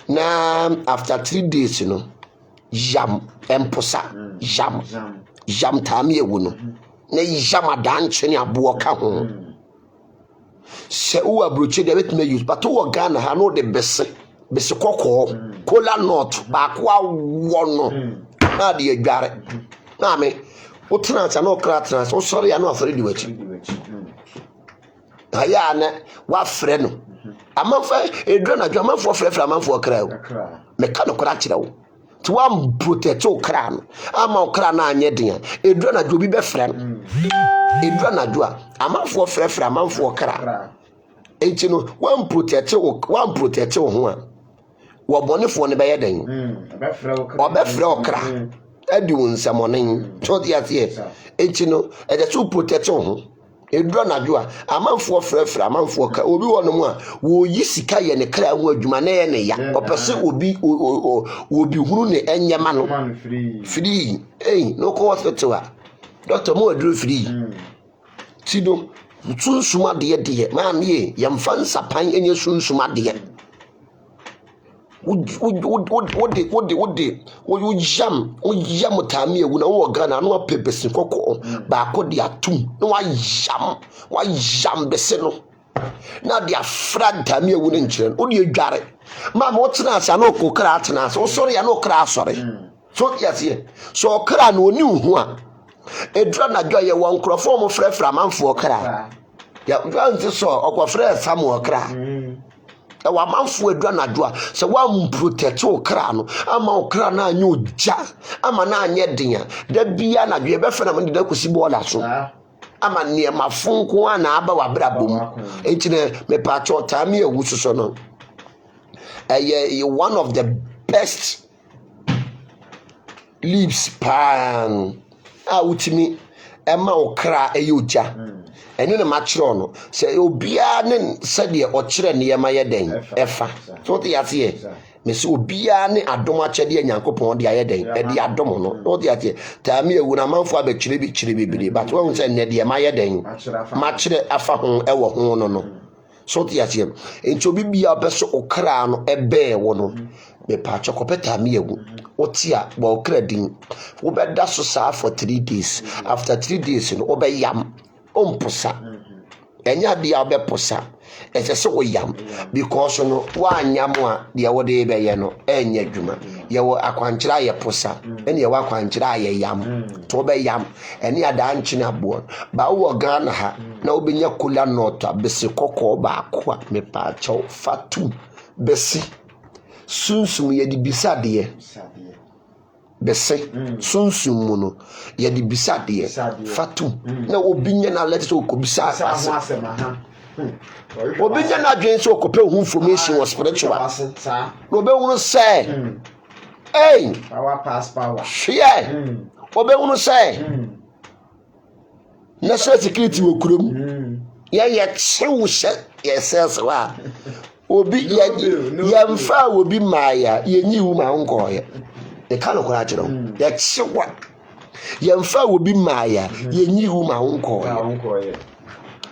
na after 3 days you know jam emposa jam tami ewu no na jam adanche ni abo ka ho se u abroche de bet me use but wo Ghana ha no de bese kokko kola nut ba ko awo no na de adware na me o trans na o kra trans o sorry ya no afre di wachi aya na wa frɛ no Amanfa edura na amanfo frefra amanfo kra meka no kra kire wo ti wa protect o kra no ama o kra na anye den edura na obi be frɛ no edura na do a amanfo frefra amanfo kra enti no wan protect wo ho a wo bonefo ne be ye den obefrɛ o kra edi wo nsamone so ti ase enti no e de so protect wo ho edura na do a amanfo frefra amanfo ka obi wo no mu a wo yi sika ye ne kra ho adwuma na ye ne ya opese obi huru ne enyema no free no ko hospital a doctor mo aduru free ti do sunsuma de ma ne yemfa nsapan enye sunsuma de wo jam tami ewu na wo Ghana no pepesi kokko ba ko de atum no wa jam bese no na de afra tami ewu ne nkyere wo de adware ma mo tena asa na okokra atena asa wo sori ya na okra asori so yase so okra na oni hu a edura na dwa ye wo nkrofo mo frefra manfo okra ya nti so okofra samu okra wa manfo edura na do a se wa protect o kra no ama o kra na anya oja ama na anya den da bia na do be fe na me da kusi bola so ama ne ma fonko ana aba wa bra bom enti ne me pa cho tami ewu so no one of the best leaves pan utimi ema o kra oja enu ne machiro no se obia ne se de o kire ne yema ye den efa so te yase me se obia ne adom achede Nyankopon de aye den e de adom no so te yase tami ewu na manfo abekire bi kire bibiri but won se ne de ma ye den machire afa ho e wo ho no so te yase enti obi bia obeso okra no ebe wo no me pa chokopeta mi ewu otia bo okra din wo be da so sa for 3 days after 3 days no obe yam omposa enya dia obeposa ese wo yam because no wa anyam a dia wo de be ye no enya dwuma ye wo akwankyira ye posa ene ye wo akwankyira ye yam to be yam ene ada nkyina bo ba wo Ghana ha na obenya kula nota bese kokko ba akwa me pa chaw fatu besi sunsum ye di bisade bese sunsum mu no ye di bisade fatu na obinya na let so ko bisa obinya na dwen so ko pe hu information was spiritual no be hu say power pass power share obe hu say national security wo kurom ye chewu she yes wa obi ye mfa obi maya ye nyiwu ma nkoye e ka no kora kiro ye chewa ye mfa obi maya ye nyiwu ma nkoye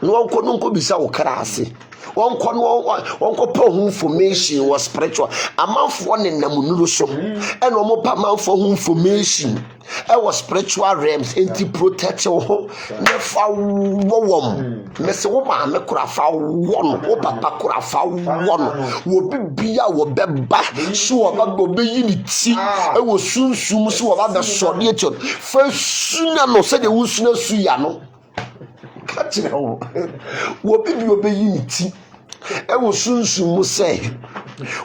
no nko bisa wo kra ase wonko pa hu information was spiritual amanfo ne namunuru so eno mo pa amanfo hu information e was spiritual realms enti protect ho ne fa wowom mese wo ma me kura fa won wo papa kura fa won wo bibia wo beba so wo ba bo be yini ti e wo sunsum so wo ba be so de echo fa suna no se de wo suna su ya no kachira wo bibia wo be yini ti e wo sunsum mu se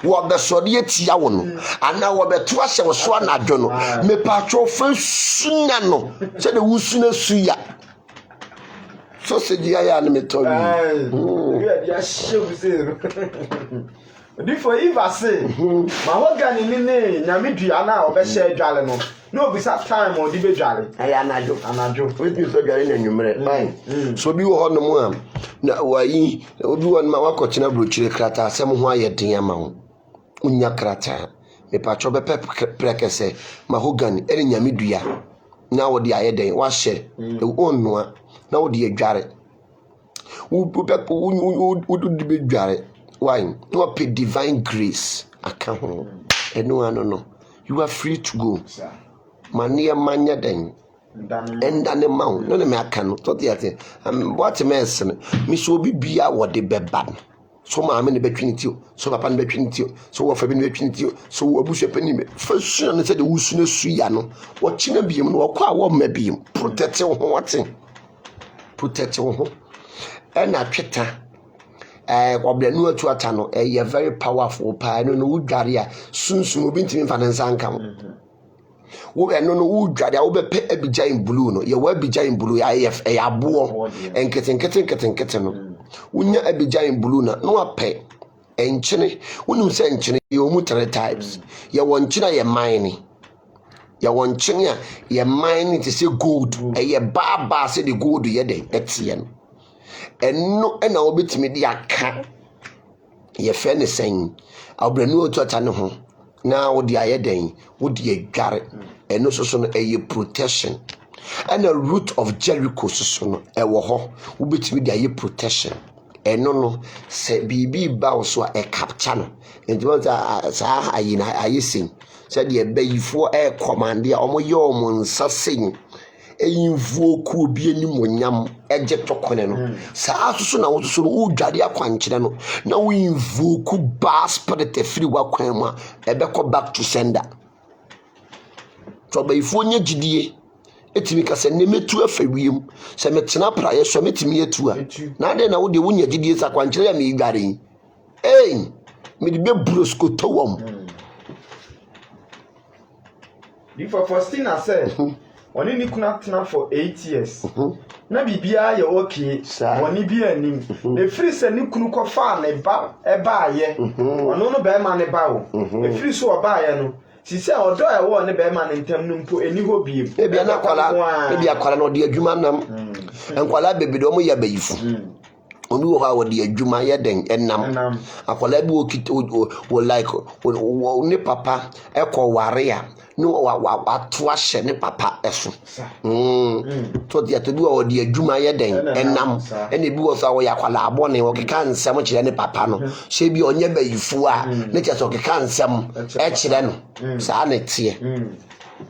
wo be so de etia wo no ana wo be to ahye wo so anadwo no me patro fa suna no se de wo suna su ya so se dia ya na me to you dia shewu zero before Eva say mahogany ni nyamedua na obehye adwale no obisa time o di bedwale anajo wetin so dwale na nwumre fine so bi wo ho no mu am na wayi obi won ma wakochina brochire krata asem ho ayeden ama ho unya krata me pacho be prekese mahogany ene nyamedua na wo di ayeden wa hye onnoa na wo di adware wo do di bedware why no pay divine grace akaho eno no you are free to go mania manya den endane mawo no me aka no to dey what mess me so obi bia wo de beba so ma me ne betwiniti so papa ne betwiniti so wo fa bi ne betwiniti so wo abusu pani me fa su ne se de wusu ne su ya no wo china biem no wo kwa wo ma biem protect wo ho watin protect wo ho ena tweta kwabla no atu atano very powerful pa no wudware a sunsun obi ntimi fa nsanka mo wo eno no wudware a wo bepe abijan blue no ye wa abijan blue ya abo enkete no wonya abijan blue na no ape enchene wonu se enchene ye omu 3 types ye wonchina ye mine ye wonchene a ye mine to say gold ye baba say the gold ye de etie no eno na obetimi de aka ye fe ne sen abranu otu ata ne ho na wo de ayeden wo de adware eno so no protection and the root of Jericho so no ewo ho wo betimi de protection eno no se bibi ba so a capture no enti sa ayina ayesin se de bayifo command ya omoye omonsa sen eyinvuo ku obi anim onyam eje tokone no saa so na wo so no udwade akwankyere no na wo yinvuo ku ba spirit free wa kwan mu ebekọ back to sender to bayifo nya gidie etimi ka se nemetu afawiem se metena praye so metimi etu a na de na wo de wonya gidie sa kwankyere ya me igare me de bebrosko towom before Faustina said oni ni kuna tena for 8 years na bibia ye okay oni bi anim e free se ni kunu ko fa na ba ye ono no be ma ne ba o e free so ba ye no si se odo e wo ne be ma ne ntam no mpo eni ho biem e bia na kwala no de adwuma nam enkwala bebido mo ya bayifu oni wo ha wo de adwuma ye den enam akwala bi wo like wo ne papa e ko ware a no wa to ahye ne papa eso to dia to bi wo de adwuma ye den enam ene bi wo so wo yakwala abone wo keka nsem kire ne papa no she bi onye bayifu a ne che so keka nsem e kire no sa na tie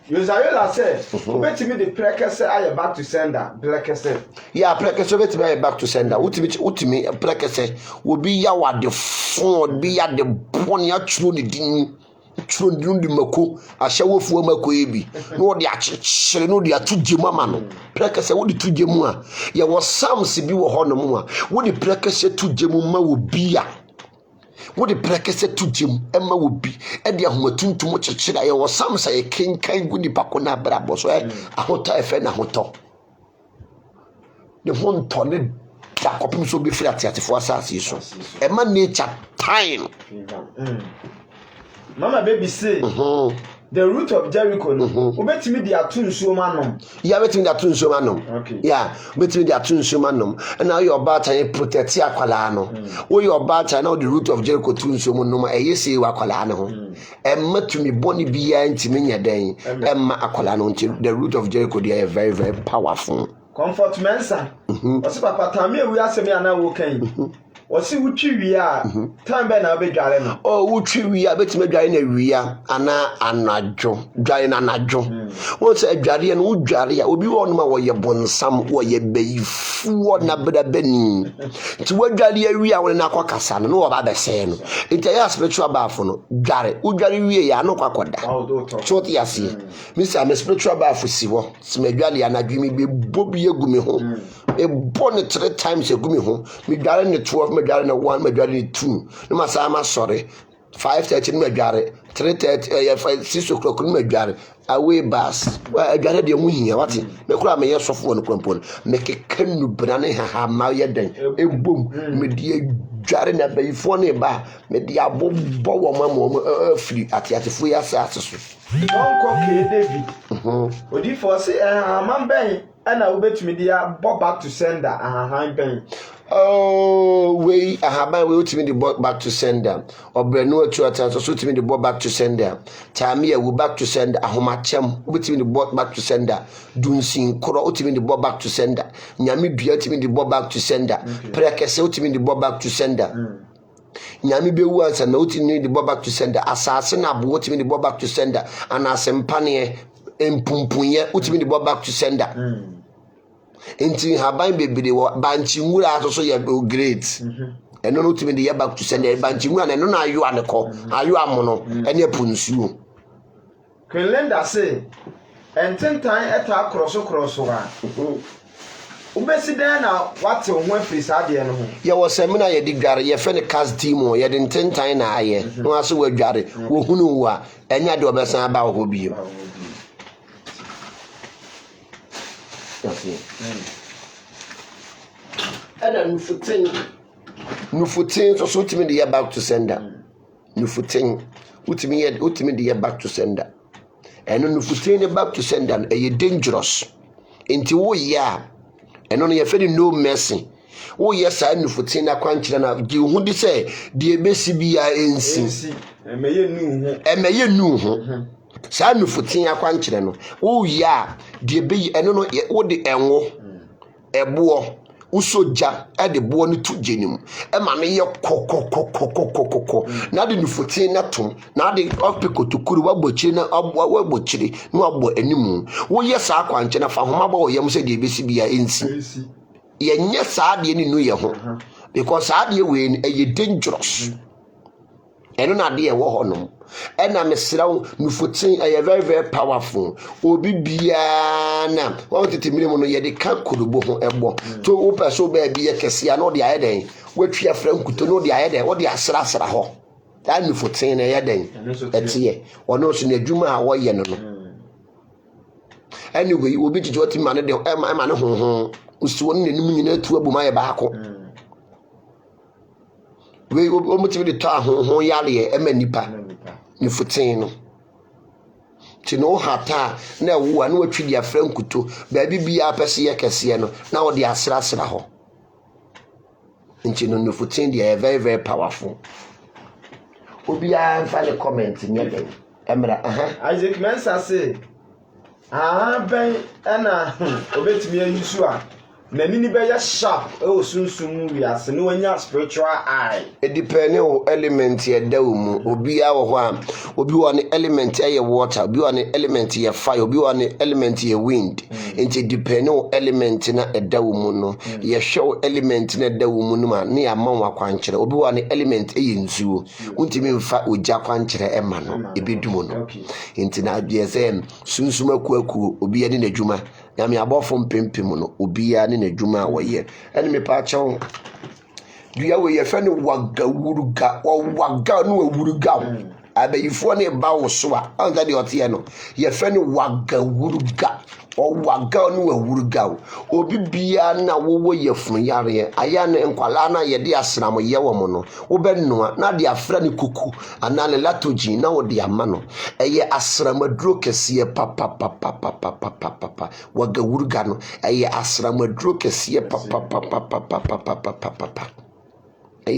Yosayola said, "Betimi the prekese aye back to sender, prekese." Yeah, prekese betimi aye back to sender. Utimi prekese will be ya wa the phone, be ya the bone ya churu ni din. Churu ni mako, asha wofu mako ebi. No di achire no di atuje mama no. Prekese wo di tuje mu a. Ya wo Psalms bi wo ho no mu a. Wo di prekese tuje mu ma wo bia. Wo de prekese tujim ema wo bi e de ahomatuntum kyekere aye wo Samsa ye kenkan guni pako na brabo so ahota efe na hoto de honto ne da kopim so bi firi atiatifo asase so ema nature time mama baby say the root of Jericho no obetimi di atunsuo manom ya betimi di atunsuo manom ya betimi di atunsuo manom na your batan protect akwala no wo your batan na the root of Jericho tunsuo manom eyese akwala no ho emmatumi boni biya ntimi nyadan emma akwala no the root of Jericho they are very very powerful comfort mensa osi papa tami ewi asemi ana wo kan Wasi uchi wia time na obedware no uchi wia betime dware na wia ana anajo dware na anajo won se adware no udware a obi won ma wo ye bonsam wo ye beyifu na bedabani ti wadware ya wia won na akokasa no wo ba bese no enti ya spiritual bath no dware udware wia ya no kwakoda so ti ase mi say am spiritual bath si wo se medware ya na dwemi be bobi egumi ho e born 3 times egumi ho mi dware ne 12 medware na 1 medware ni 2 no masama sorry 5:30 ni medware 3:30 6 o'clock ni medware away bus adware de mu hia wate me kura me yesofo no krampon me kekanu brane ha ma yeden ebom me de adware na bayifo ne ba me de abobbo wo mamo afiri atiatifo ya asase so don ko ke David odi for say man ben ana obetumi dia back to sender ben we ultimately the back to sender or brenu atu ata so ultimately the back to sender time we back to sender ahomachem ultimately the back to sender dunsin koro ultimately the back to sender nyame bia ultimately the back to sender prekese ultimately the back to sender nyame bewu ansa na ultimately the back to sender asase na bo ultimately the back to sender anasempane empumpunye ultimately the back to sender enti haban bebere wo banchi nwura asoso ye great eno no timi de ye back to send banchi nwura na eno na ayo aneko ayo amono ene punsuo Kelenda say ententan eta kroso wa Ubesi dan na wate ho afiri saa de no ho. Ye wo seminar ye di dware ye fe ne cast team o ye de ntentan na aye. No aso wa dware wo hunu wo a enya de obesan ba ho bio. Okay. Ada nufutin so timi de back to sender. Nufutin utimi de back to sender. Eno nufutin de back to sender e dangerous. Enti wo ya eno no ye fe no mercy. Wo ye sa nufutin na kwankyere na di hu di se de ebesi bia ensi. Emeye nu ho. Sa nufutin akwankyere no wo ya de ebeyi eno no wo de enwo ebo usoja ade bo no tu jenim e ma me ye kokokokokokoko na de nufutin na tom na de opikotokuru wagbochiri na wagbochiri no agbo animu wo ye sa akwankyere na fa homa ba wo yem se de ebesi bia ensi ye nye sa de ni nu ye ho because sa de we e dangerous eno na de ye wo honom ena mesraw nufutin are very very powerful obi bia na won tete mire mo no ye de ka kurubo ho ebo to wo peso ba bia kese na de ayeden watwa frankuto no de ayeden wo de asra ho da nufutin na ye den etie ono so na adwuma a wo ye no no anyway obi jiji oti ma ne de ma ne ho usuwo ne nim nyina tu abuma ye baako we omuti de ta ho yale e ma nipa nufutin no tino hata na wo na watwi dia frankuto ba bibia pese ye kese no na wo de asra ho nti no nufutin dia very very powerful obi a fa le comment nyede emra Isaac Mensa say ben ana obetimi ayisu a na nini be ya sharp e osunsun wi ase no anya spiritual eye it depend on element ye dawo mu obi a wo ho a obi wo ne element ye water obi wo ne element ye fire obi wo ne element ye wind it depend on element na edawo mu no ye show element na edawo mu no ma ne ya man wa kwankyere obi wo ne element ye nzuo untimi mfa oja kwankyere e ma no ebedumo no intina bia ze sunsun akuaku obi ye ne nadwuma na me abofo mpempem no obi ya ne nadwuma wo ye ene me pa chawo dua we ye fe ne wagawuruga waga no awuruga abayifo ne ba wo so a anga de ote ye no ye fe ne wagawuruga waga no awuruga obi bia na wo ye funu yare aya ne nkwala na ye de asram ye wo mo no wo bennoa na de afra ne kuku anale latoji na wo de ama no eye asramaduro kese papa wagawuruga no eye asramaduro kese papa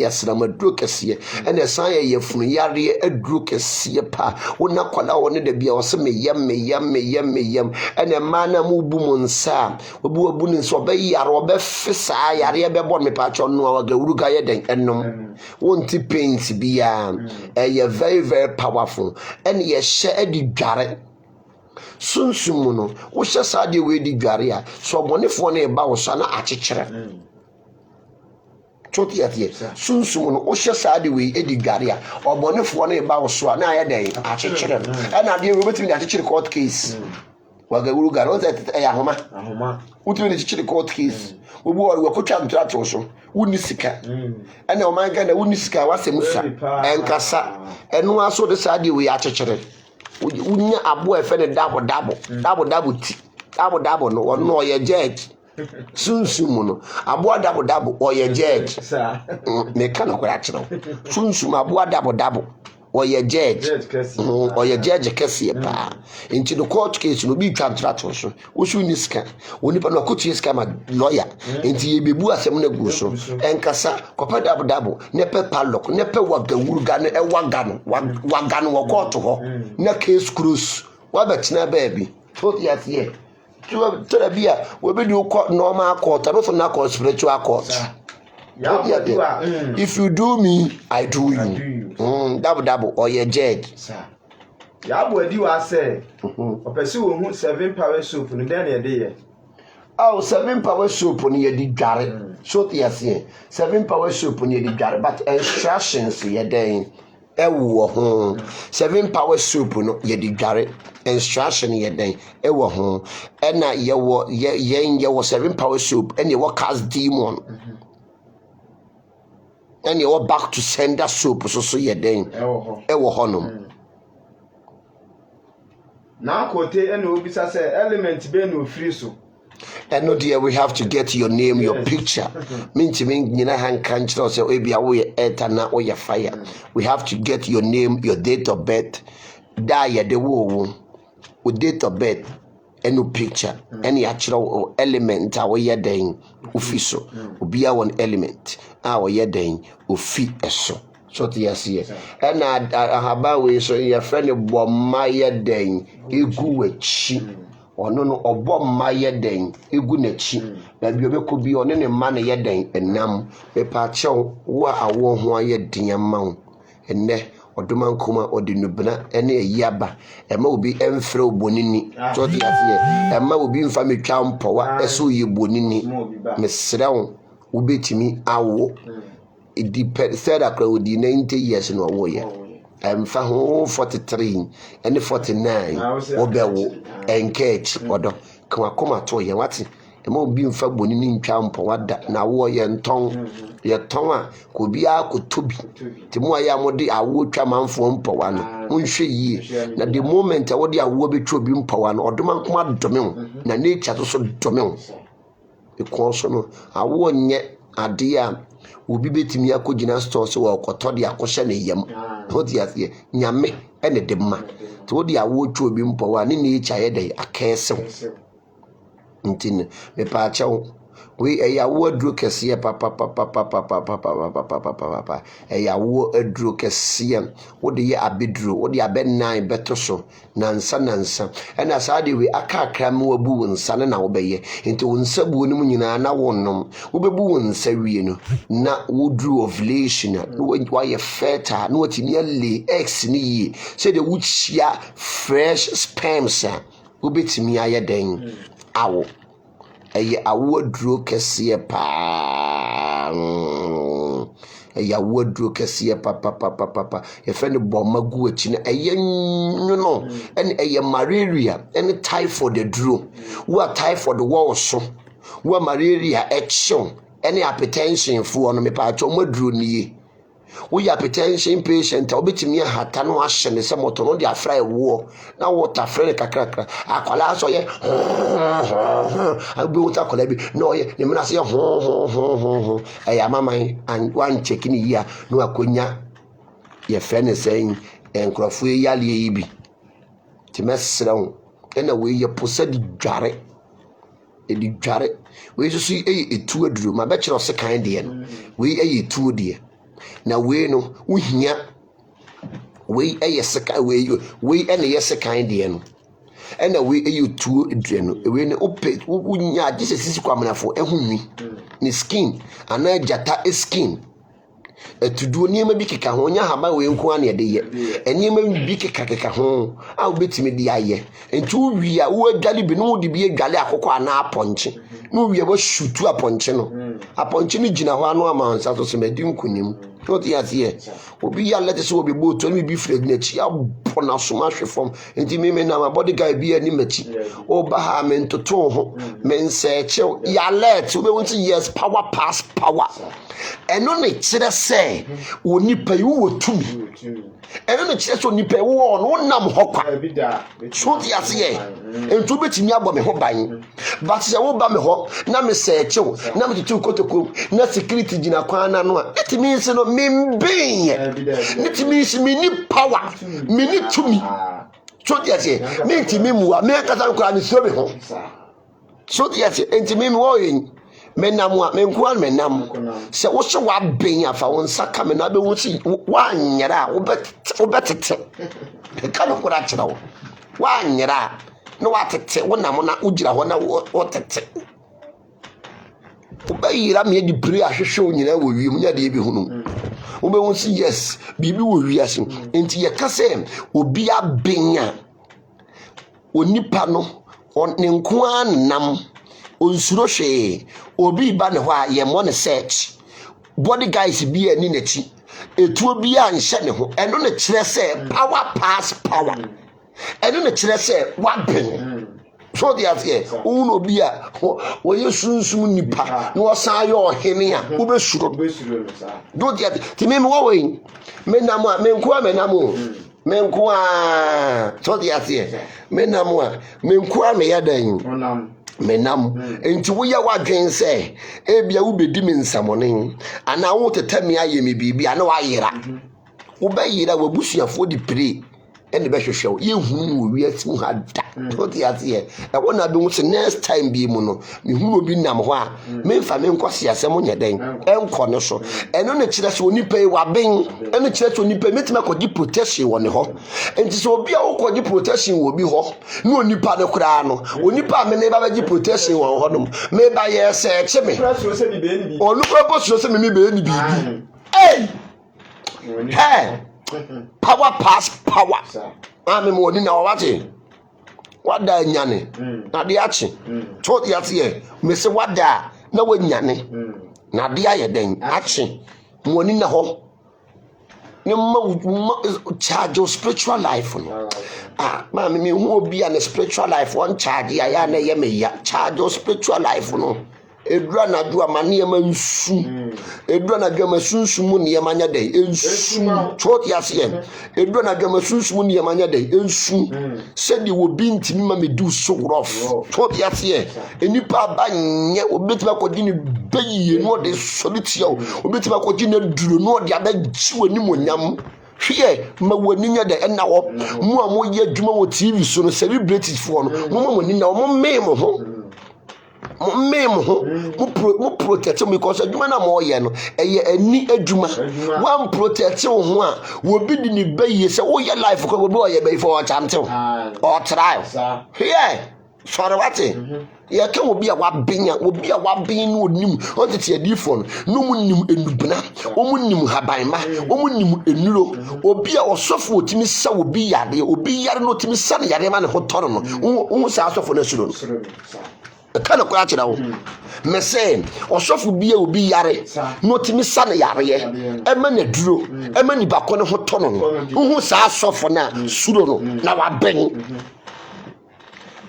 asramaduro kese ene san ye funu yare aduro kese pa wona kwala woni de bia wo se meyam ene mana mu bu mu nsa obu abu ni nso be yare obe fisa yare be bon me pa cho no wagawuruga ye den ennom wonti paint bia eye very very powerful ene ye hye adi dware sunsumu no wo hye sa de we di dware a so bonefo na e ba wo so na akyekyere choti atie sunsumu no wo hye sa de we edi dware a obonefo na e ba wo so na aye den akyekyere na de we betimi akyekyere court case wagawuruga no zet ya homa utimi ne akyekyere court case obu wo kwatwa ntrato so wuni sika ene o man ga na wuni sika wasemusa enkasa eno aso de sa de we akyekyere unya abo efe ne double ti double no ono ye judge sunsumu no abo double o ye judge me kana kwara kyerɛ sunsumu abo double o ye judge o ye judge kese pa into the court case no bi twantrato so wo su ni sika woni pa no kotu sika ma lawyer into ye bebu asem na gu so enkasa kopa double ne pe padlock ne pe wagawuruga ne e waga no wo court ho na case cruise wa betina baby to yet here to the bia we be do court normal court no so na court spiritual court if you do me I do you double or your judge ya bo adi wa say opese wo hu 7 power soap no den e de ye 7 power soap no ye di dware so te ase 7 power soap no ye di dware but instructions ye den ewo ho 7 power soup no ye di dware instruction ye den ewo ho na ye wo 7 power soup and ye wo cast demon and ye wo back to sender soup so ye den ewo ho no na kote and obisa say element be no free so. And no dear, we have to get your name, your picture. Mean to mean, you know, hand can't say, we be away earth and now your fire. We have to get your name, your date of birth, die at the war with date of birth, and no picture, any actual element, our yeding, official, will be our one element, our yeding, will fit a so. So yes, yes. And I have a so your friend of my yeding, you go with she. Ono no obo mma yeden egu nachi na bi obeko bi one ne mma ne yeden enam be pa chew wo awo ho ayedin ma wo enne odoma nkoma odinubna ene ayaba ema obi emfre obonini so de asie ema obi mfa metwa mpowa eso yebonini mesrew wo betimi awo it depend third akra odi 90 years no wo ye fa ho 43 and 49 obewo engage odo kwakoma to ye wate ema obi mfa boni ni ntwa mpo wada na wo ye nton ye ton a ko bia ko tobi timu aya mode awo twa manfo mpo wa no nhwe yie na the moment a wo de awo betwa obi mpo wa no odoma nkoma dome na nature so dome wo e so no awo nye ade a obi betimi akogina store so wo koto de akoshe na yam hodi asie nyame ene de ma to wo de awo twa obi mpo wa ne nature ye de akese ntine me pa chawo we eyawo aduro kese papa eyawo aduro kese wo de ye abeduro wo de abenan beto so nansa ena saade we akakra me wabu wonsa na wo beye nti wonsa bu onim nyina na wonnom wo bebu wonsa wie no na wo duro ovulation no wa ye fertile no watini le eggs ni yi say de wo chia fresh sperms wo betimi ayeden awo eye awaduro kese pa eye awaduro kese papa e fe ne bomagu achi na eye nwono ene eye malaria ene typhoid aduro wo typhoid wo so wo malaria action ene hypertension fu no me pa acho maduro niye we hypertension patient obetimi hata no ahye ne se moto no de afra ewo na water frere kakrakra akwala so ye abi water kola bi no ye ne mena se ho eya maman and one check ni ya no akonya ye frene sen enkrofo yale yi bi ti mesre ho ena we ye posa di dware we so etu aduro ma be kire se kan de no we etu de na we no uhia we eyeseka we ene yesekan de no ena we eyotuo edre no we ne ope unya gise sisi kwamanafo ehunwi ni skin ana jata skin etuduo niema bi keka ho nya hama we nko ane de ye eniema bi keka ho a obetimi de aye entu wi a wo adwale bi no de bi adwale akokọ ana aponche no wi a bo shutu aponche no aponche no gina ho anu amansa so semedi nkunim no ti asie obi ya lete so obi boto mi bi fred na chi abona so ma hwefom enti me na ma body guy bi ani machi oba ha me ntoto ho me nseche ya let obi won yes power pass power eno ne kire se oni pa yi wo tumi eno ne kire se oni pa wo no nam hokwa so ti asie enti obetimi abo me ho ban but se wo ba me ho na me seche na me tutu kotoko na security gina kwana no a it means no membenye it means me ni power me ni tumi so ti asie me nti me muwa me kasa nkura me so be ho so ti asie enti me wo yin menamwa menkuan menam se wo se wa ben afa won saka me na be wo si wa nyera wo betete ka no kura kira wa nyera no wa tete wo nam na ugira ho na wo tete wo bayira me di pray ahwehwe nyina wo wiem nya de bi hunu wo be won si yes bibi wo wiase enti ye ka se obi abenya onipa no on ne nkuan nam onsuro hwe obi ba ne ho a ye mo ne search body guys bi ani nachi etuo bi a nhyɛ ne ho ɛno ne kyerɛ sɛ power pass power ɛno ne kyerɛ sɛ waben so the affair uno bi a wo yesunsum nipa na wosan yɛ ɔhene a wobɛsuro do the ti me wo we me nam a me nko a me nam o me nko a so the affair me nam a me nko a me yadan me nam enti wo ya wadwen sɛ ebia wo bedi me nsamone ana wo teta me aye me bibi ana wa yera wo ba yera wabusuafo di pray and the best show you who we had what the idea. I want to do the next time be mono. Me who will be namwa. Me family kwasi asemonya den. Enko so. Eno ne kire so oni pay wa ben. Eno kire so oni pay metima ko di protection woni ho. Enti so obi a wo ko di protection wo bi ho. Na oni pa ne kura no. Oni pa me ne ba di protection wo ho no. Me ba ye se che me. Onu ko so se me be ni bibi. Hey! Hey! Power pass power. Ami mo ni na wate. Wada nyane. Na de achi. To de ate me se wada na wanyane. Na de aye den achi. Mo ni na ho. Ni ma charge your spiritual life no. Ma me hu obi an spiritual life one charge ya na ye me ya. Charge your spiritual life no. Edura na do amane ma nsu edura na dwama sunsumu ne yamanya dai ensu chot yase edura na dwama sunsumu ne yamanya dai ensu sedi wo bintimi ma medu so rough chot yase enipa ba nye obetima kodi ni bayiye no de soliti o obetima kodi na duro no de abaji wani monyam hwe ma wani nya da na wo mu a mo ye adwuma wo TV so no celebrity for no mo mo ni na mo me mo ho mu protect me because adwuma na mo ye no eye ani adwuma one protect wo ho a wo bi di ni bayi se wo ye life ko wo ye bayi for chamtew or trial here sorry what ye ka wo bi a wa benya wo bi a wa ben no nim on tete adifo no mu nim enubna wo mu nim habanma wo mu nim enuro obi a osofo otimi sa wo bi yare obi yare no otimi sa ne yare ma ne ho toro no wo sa asofo na suro no kana kwa chira wo me say osofo bia obi yare no timi sa na yare ye e ma na duro e ma ni bako ne ho tono no hu sa asofo na suro no na wa ben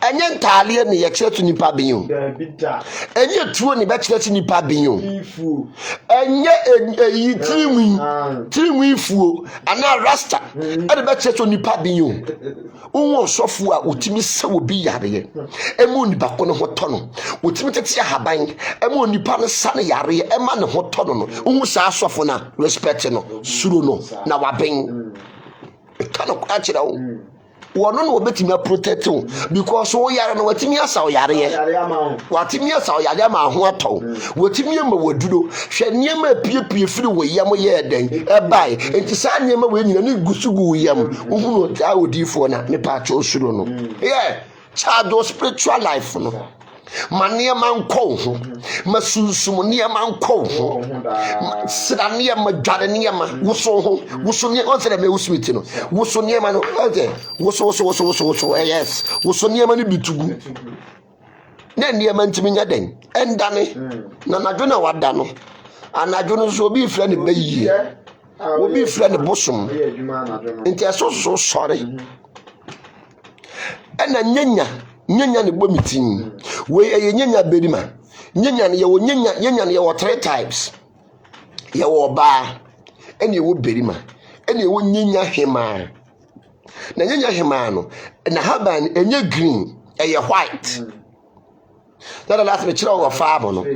enye ntale ne ye kire to nipa ben yo enye tuo ne be kire to nipa ben yo enye eyi trinwi fuo ana rasta e de be kire to nipa ben yo unwo sofo a otimi sa obi yare ye emu nipa ko ne ho tono otimi tete haban emu nipa ne sa ne yare ye ema ne ho tono no unwo sa sofo na respect no suro no na wa ben kana kwa kire wo wono no obetimi protect you because wo yare no watimi asa wo yare ye watimi asa wo yare ma ho ato watimi ma waduro hwe niema piepie firi wo yam ye den e bai enti sa niema we nyina ne gusugu yam wo ta odifo na me pa cho suro no child spiritual life no mania man ko ho masunsum ne man ko ho sira ne ma dware ne ma woso ne on sere me wusmiti no woso ne ma no oje woso yes woso ne ma ne bitugu ne ma ntimi nya den endane na nadwo na wada no anadwo no so obi fra ne bayi obi fra ne bosom enti aso sorry ena nyanya ne bomitin we eye nyanya berima nyanya ne ye wo 3 types ye wo ba ene ye wo berima ene ye wo nyanya hema na nyanya hema no na haban enye green eye white that last me chira wo faabo no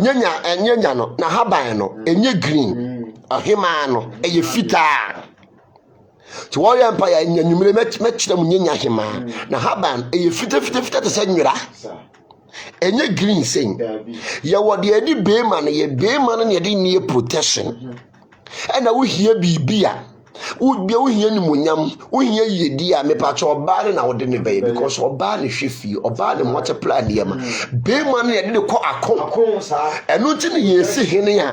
nyanya no na haban no enye green hema no eye fitaa ti wo ya mpa ya nyanyumire mechira mu nyanya hema na haban eye fita te se nwira enye green sen ye wo de adi beema na ye beema na ye de nie protection na wo hia bibia wo hia ni monyam wo hia yedi a mepacha oba na wo de ne bae because oba ne hwefi oba ne multiply ne ma beema na ye de ko akon eno ti ne ye si hene ya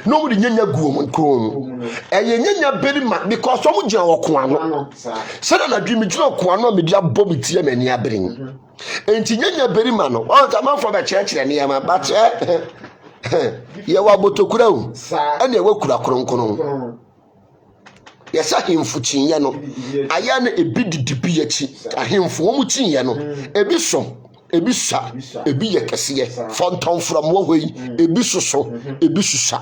no mo de nyanya guo krom eye nyanya berima because o mo gina wo ko ano se na dwi me gina ko ano me dia bom tie mani aberin enti nyanya berima no o ta man for be chire ne ma but ye wa botokura o ene we kura kronkron yɛsɛ ahemfo kyinyɛ no ayɛ no ebi didi bi akyi ahemfo wɔn kyinyɛ no ebi so ebi sa ebi yɛ kɛseɛ fɔntɔnfram wɔ hɔ yi ebi soso ebi susa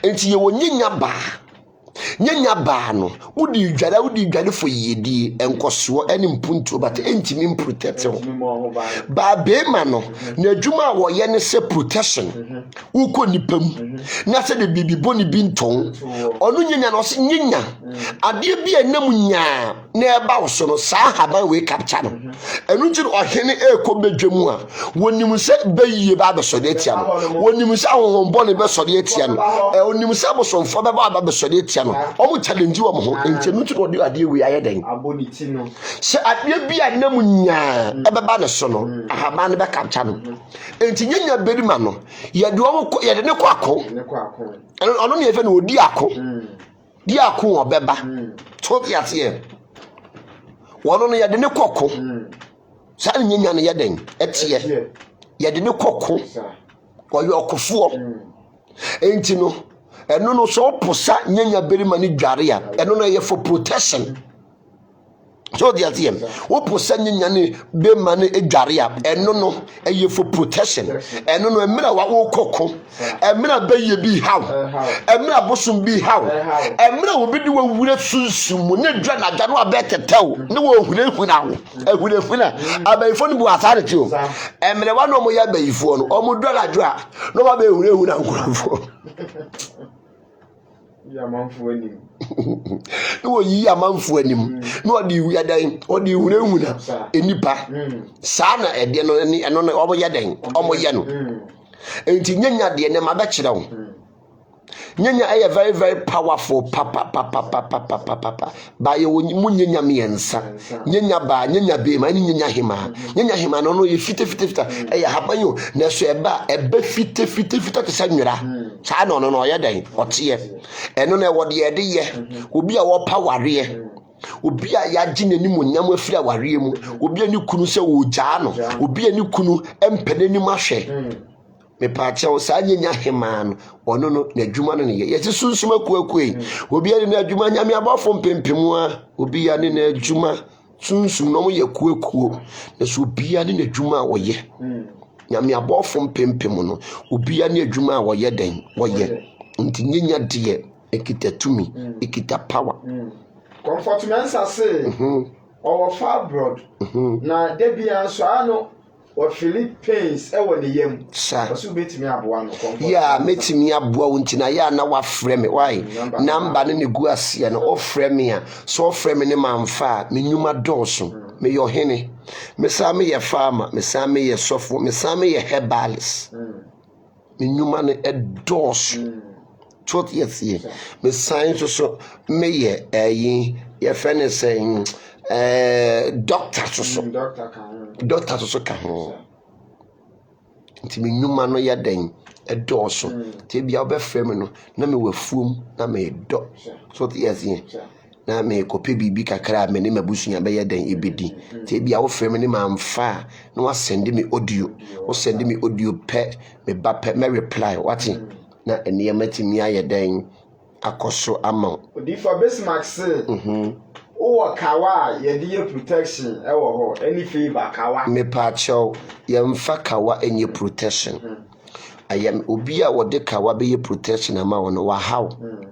enti yɛwɔ nyanya baa no wodi dware fo yedie enkoso ɛne mpuntuo but entimi protect wo ba bema no na adwuma a wɔyɛ ne sɛ protection wukɔ nipam na sɛ de bibi boni bi nton ɔno nyanya no se nyanya adeɛ bi enam nyaa na ɛba wo so no saa haban we capture no ɛno nti ɔhene ekɔ bedwam a wonim sɛ bayie ba abɛsɔde atia no wonim sɛ ahohombɔ ne bɛsɔde atia no wonim sɛ bosomfo bɛba abɛsɔde atia no omu challenge wo mo ho enti no tudo de ade wi ayɛ den aboniti no sɛ ade bi anam nya ɛbɛba ne so no ahaba ne bɛ capture no enti nyanya berima no yɛde ne kɔ akɔ ɔno ne yɛfɛ no odi akɔ di akɔ ɔbɛba to yate wɔno no yɛde ne kɔkɔ saa ne nyanya no yɛ den ɛteɛ yɛde ne kɔkɔ ɔyɛ ɔkofoɔ enti no eno no so posa nyanya berima ni dware a eno no ye for protection so dia tie wo posa nyanya ni berima ni dware a eno no ye for protection eno no emira wa wo kokko emira baye bi haw emira bosum bi haw emira wo bi di wo wura sunsum ne dwa na dwa no abetetew ne wo hunahuna wo ahunahuna abayifo no bu asare ti o emira wa no mo ya bayifo no o mo dwa la dwa no ba be hunahuna nkurafo yamanfo anim no yi yamanfo anim no odi wiadan odi hunahuna enipa saa na ede no ni eno no obo yadan omo ye no enti nyanya de ne mabe kire wo nyanya ay very very powerful papa ba ye mu nyanya miensa nyanya ba nyanya be ma ni nyanya hima no ye fite ay habanyo na so eba fite te sanwira saa no ye dan ote eno na wo de ye obi a wo paware obi a yaji nanim onyam afiri aware mu obi ani kunu se wo gyaa no obi ani kunu empenanim ahwe me paache saa nyanya hema no ono no na adwuma no ne yesi sunsum akuakue obi ani na adwuma nyame abafo mpempemu a obi ani na adwuma sunsum no mo yakuakuo na so obi ani na adwuma woye nyame abafo mpempemu no obi ani adwuma a woye den woye nti nyanya de ekitatumi ekita power comfort mensa say our far abroad na debia so ano or Philippines e won yam so betimi aboa no comfort ya metimi aboa wonti na ya na wa frame why number ne gu ase no o frame ya so frame ne manfa me nyuma dɔɔso me yo hene me sa me ye farmer me sa me ye sofo me sa me ye herbalist me nyuma ne dɔɔso tot yesie me science so me ye ye friend saying doctor so doctor so ka ho nti me nyuma no ya den dɔɔso te bia obɛfrɛ me no na me wafuom na me dɔ so te yesie na me kope bibi kakra me ne mabusua be ye den ebedi te bia wo frɛ me ne mamfa na wa send me audio wo send me audio pe me ba pe me reply what na eniyama timi aye den akoso ama odi for Bismarck say o kawa ye dey protection e wo ho any favor kawa me pa chow ye mfa kawa enye protection ayam obi a wode kawa be ye protection ama wo no wa how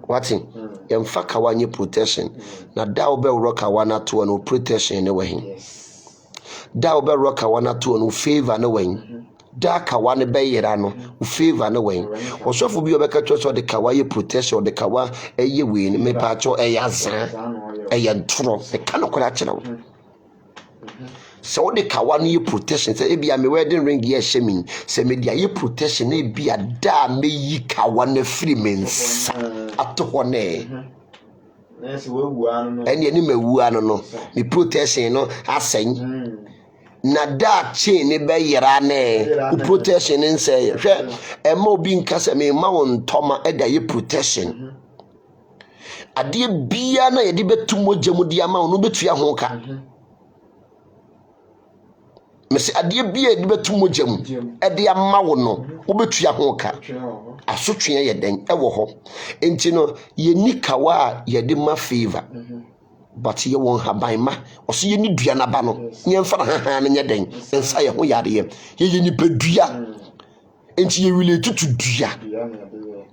what ye mfa kawa enye protection na da wo be ro kawa na to no protection ne wahin da wo be ro kawa na to no favor ne wahin da kawa ne beyira no favor ne wen osofo bi obeka chocho de kawa ye protection de kawa eye we ne me pa cho eyazan eyantro e kanu kola kire wo so de kawa ne ye protection say e bia me wedding ring ye hye say me dia ye protection e bia da me yi kawa na free mensa ato ne nese we wu anu no ene ni mewu anu no me protection no asen na da chain ne be yira ne protection nse hwe ema obi nkasa me ma won toma eda ye protection ade bia na ye de betu mogya mu dia ma no betu ya ho ka me se ade bia de betu mogam e de ama wo no wo betua ho ka asotwe ye den e wo ho enti no ye nikawa a ye de ma favor but ye won haban ma oso ye ni dua na ba no nye mfa ha na nye den ensa ye ho yare ye nipadua enti ye wile tutu dua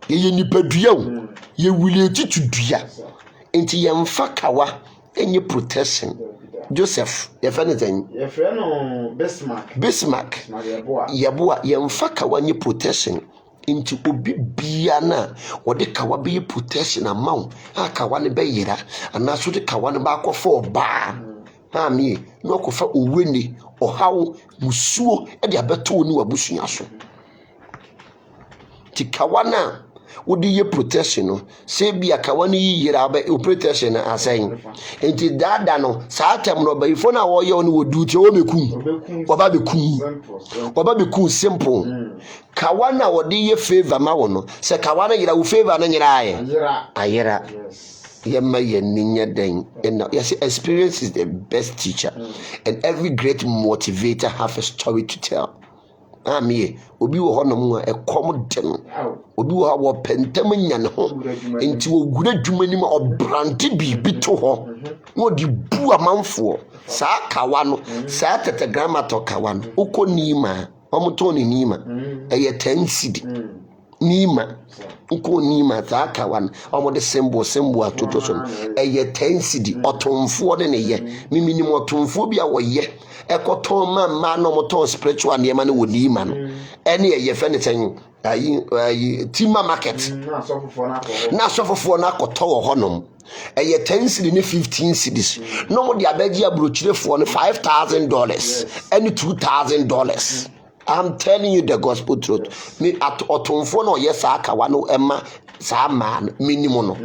ye nipadua o ye wile tutu dua enti ye mfa kawa enye protection Joseph ye fa ne tan ye fra no Bismarck yeboa ye mfa kawa nye protection into obi bia na wode kawa be protection amount akawa ne be yira ana so de kawa ne ba akofo ba ha mi no kofa oweni ohawo musuo e de abeto ni wabusua so ti kawa na wode ye protection no se bia kawa ne yira ba protection na asan enti dada no sa atem no ba ifo na wo ye no wodu ti wo mekum oba bekum simple kawa na wode ye favor ma wo no se kawa na yira wo favor na nyira ayira yemma yeninya den and yes, experience is the best teacher and every great motivator have a story to tell. Ami obi wo honom a ekom de no obi wo wo pentam nya ne ho enti wo gura dwuma ni ma obrante bibi to ho wo di bu amanfo saa kawa no saa tetegrama to kawa no ukoni ma omoto ni nima eye 10 cedi nima ukoni ma saa kawa no omode symbol atoto so eye 10 cedi otomfo de ne ye mimi ni motomfo bia wo ye ekoton ma no moton spiritual ne ma no woni ma no ene ye fe ne ten ayi tima market na sofofo na akoto wo honom eye 10 cedi ne 15 cedis no mo de abaji abrochirefo no $5,000 and $2,000. I'm telling you the gospel truth. Me at otomfo no yes aka wa no ema sa man minimum no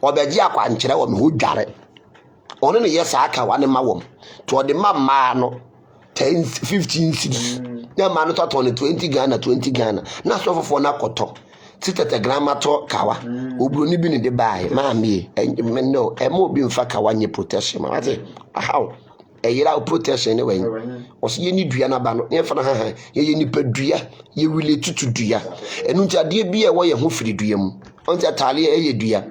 obaji akwa nkyere wo me ho dware ono ne yes aka wa ne ma wo to de ma no 10 15 cedis na ma no to 20 Ghana na sofofo na koto titete grama to kawa obroni bi ne de bai ma me no e mo bi mfa kawa nye protection ma ate how eyira protection ne wen oso ye ni dua na ba no ye fa na ha ye ni padua ye wile tutu dua enu nti ade bi e wo ye ho firi dua mu onti atale ye dua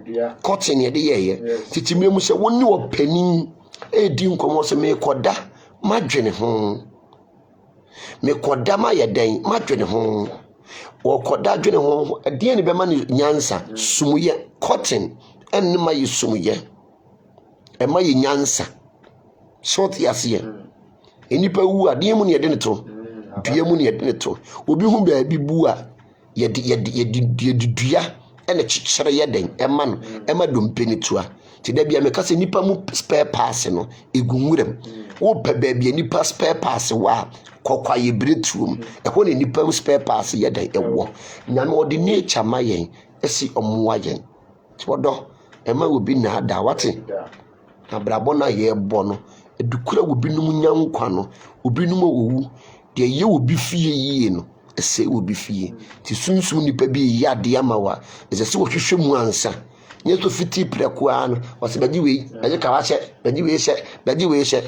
cotton ye de ye titimire mu se woni wo panin e di nkomo se me koda madwene ho me koda ma ye den madwene ho wo koda dwene ho ade ne be ma ni nyansa sumuye cotton en ma ye sumuye e ma ye nyansa short yase enipa wu ade mu ne yede ne to dua mu ne yede ne to obi hu ba bi bu a yede dua ene chichire yeden ema no ema dompeni tua ti da bia me kase nipa mu spare pass no egunwurem wo pa ba bia nipa spare pass wa kokwa ye bretuum ho ne nipa mu spare pass yeden ewo nyame odi nature mayen esi omoa yen ti wodo ema obi na ada wate abrabo na ye bo no edukura obi num nyankwa no obi num owu de ye obi fie yie no ese obi fie ti sunsun nipa bi yade amawa ese se wo hwehwe mu ansa nye to fiti preko an wase baji we aje kawa che baji we she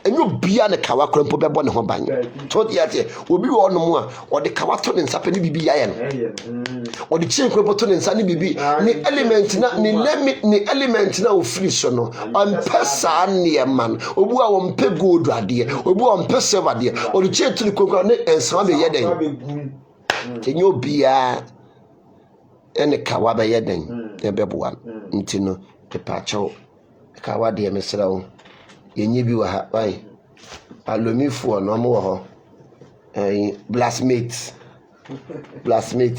enyo bia ne kawa krompo bebo ne ho ban to dia te obi wo no mu a ode kawa to ne nsape ne bibi yaye no ode chien krompo to ne nsa ne bibi ni element na ni element na ofiri so no am pesa ne man obi a wo mpe gold ade obi wo mpe silver ade ode chien to ne krompo ne ensa be yeden enyo bia ene kawa be yeden e beboa ntino pepa chaw kawa de mesra wo yenye bi wa ha bai alomifo no mo ho blacksmith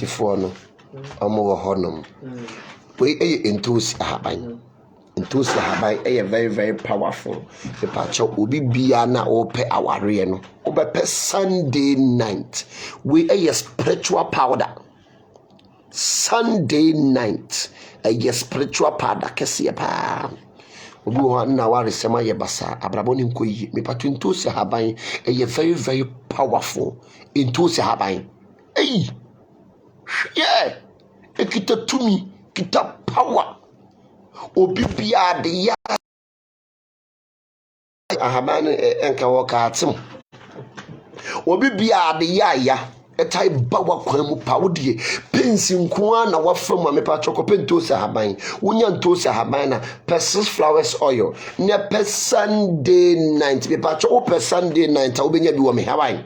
fo no omo wo ho no we entosi ahaban very very powerful the patch obi bia na ope aware no obepe Sunday night we spiritual powder Sunday night spiritual powder kese pa obi ho na ware sema ye basa abrabo ni nkoyi me patu ntosi haban very very powerful ntosi haban yeah ekita tumi kita power obi bia de ya ahaban enka wo ka atem obi bia de ya etai ba wakwan mu pa wodie pensi nkoa na wafam a mepa choko pentosa haban wonya ntosa haban na persis flowers oil ne per Sunday night mepa choko per Sunday night a wobenya bi wo me haban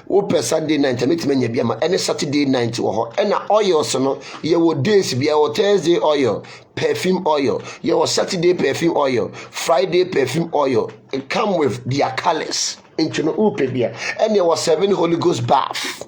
wo per Sunday night metimenya bi ama any Saturday night wo ho na oils no ye wo days bia wo Thursday oil perfume oil ye wo Saturday perfume oil Friday perfume oil it come with their colors into no upebia and there was 7 Holy Ghost bath.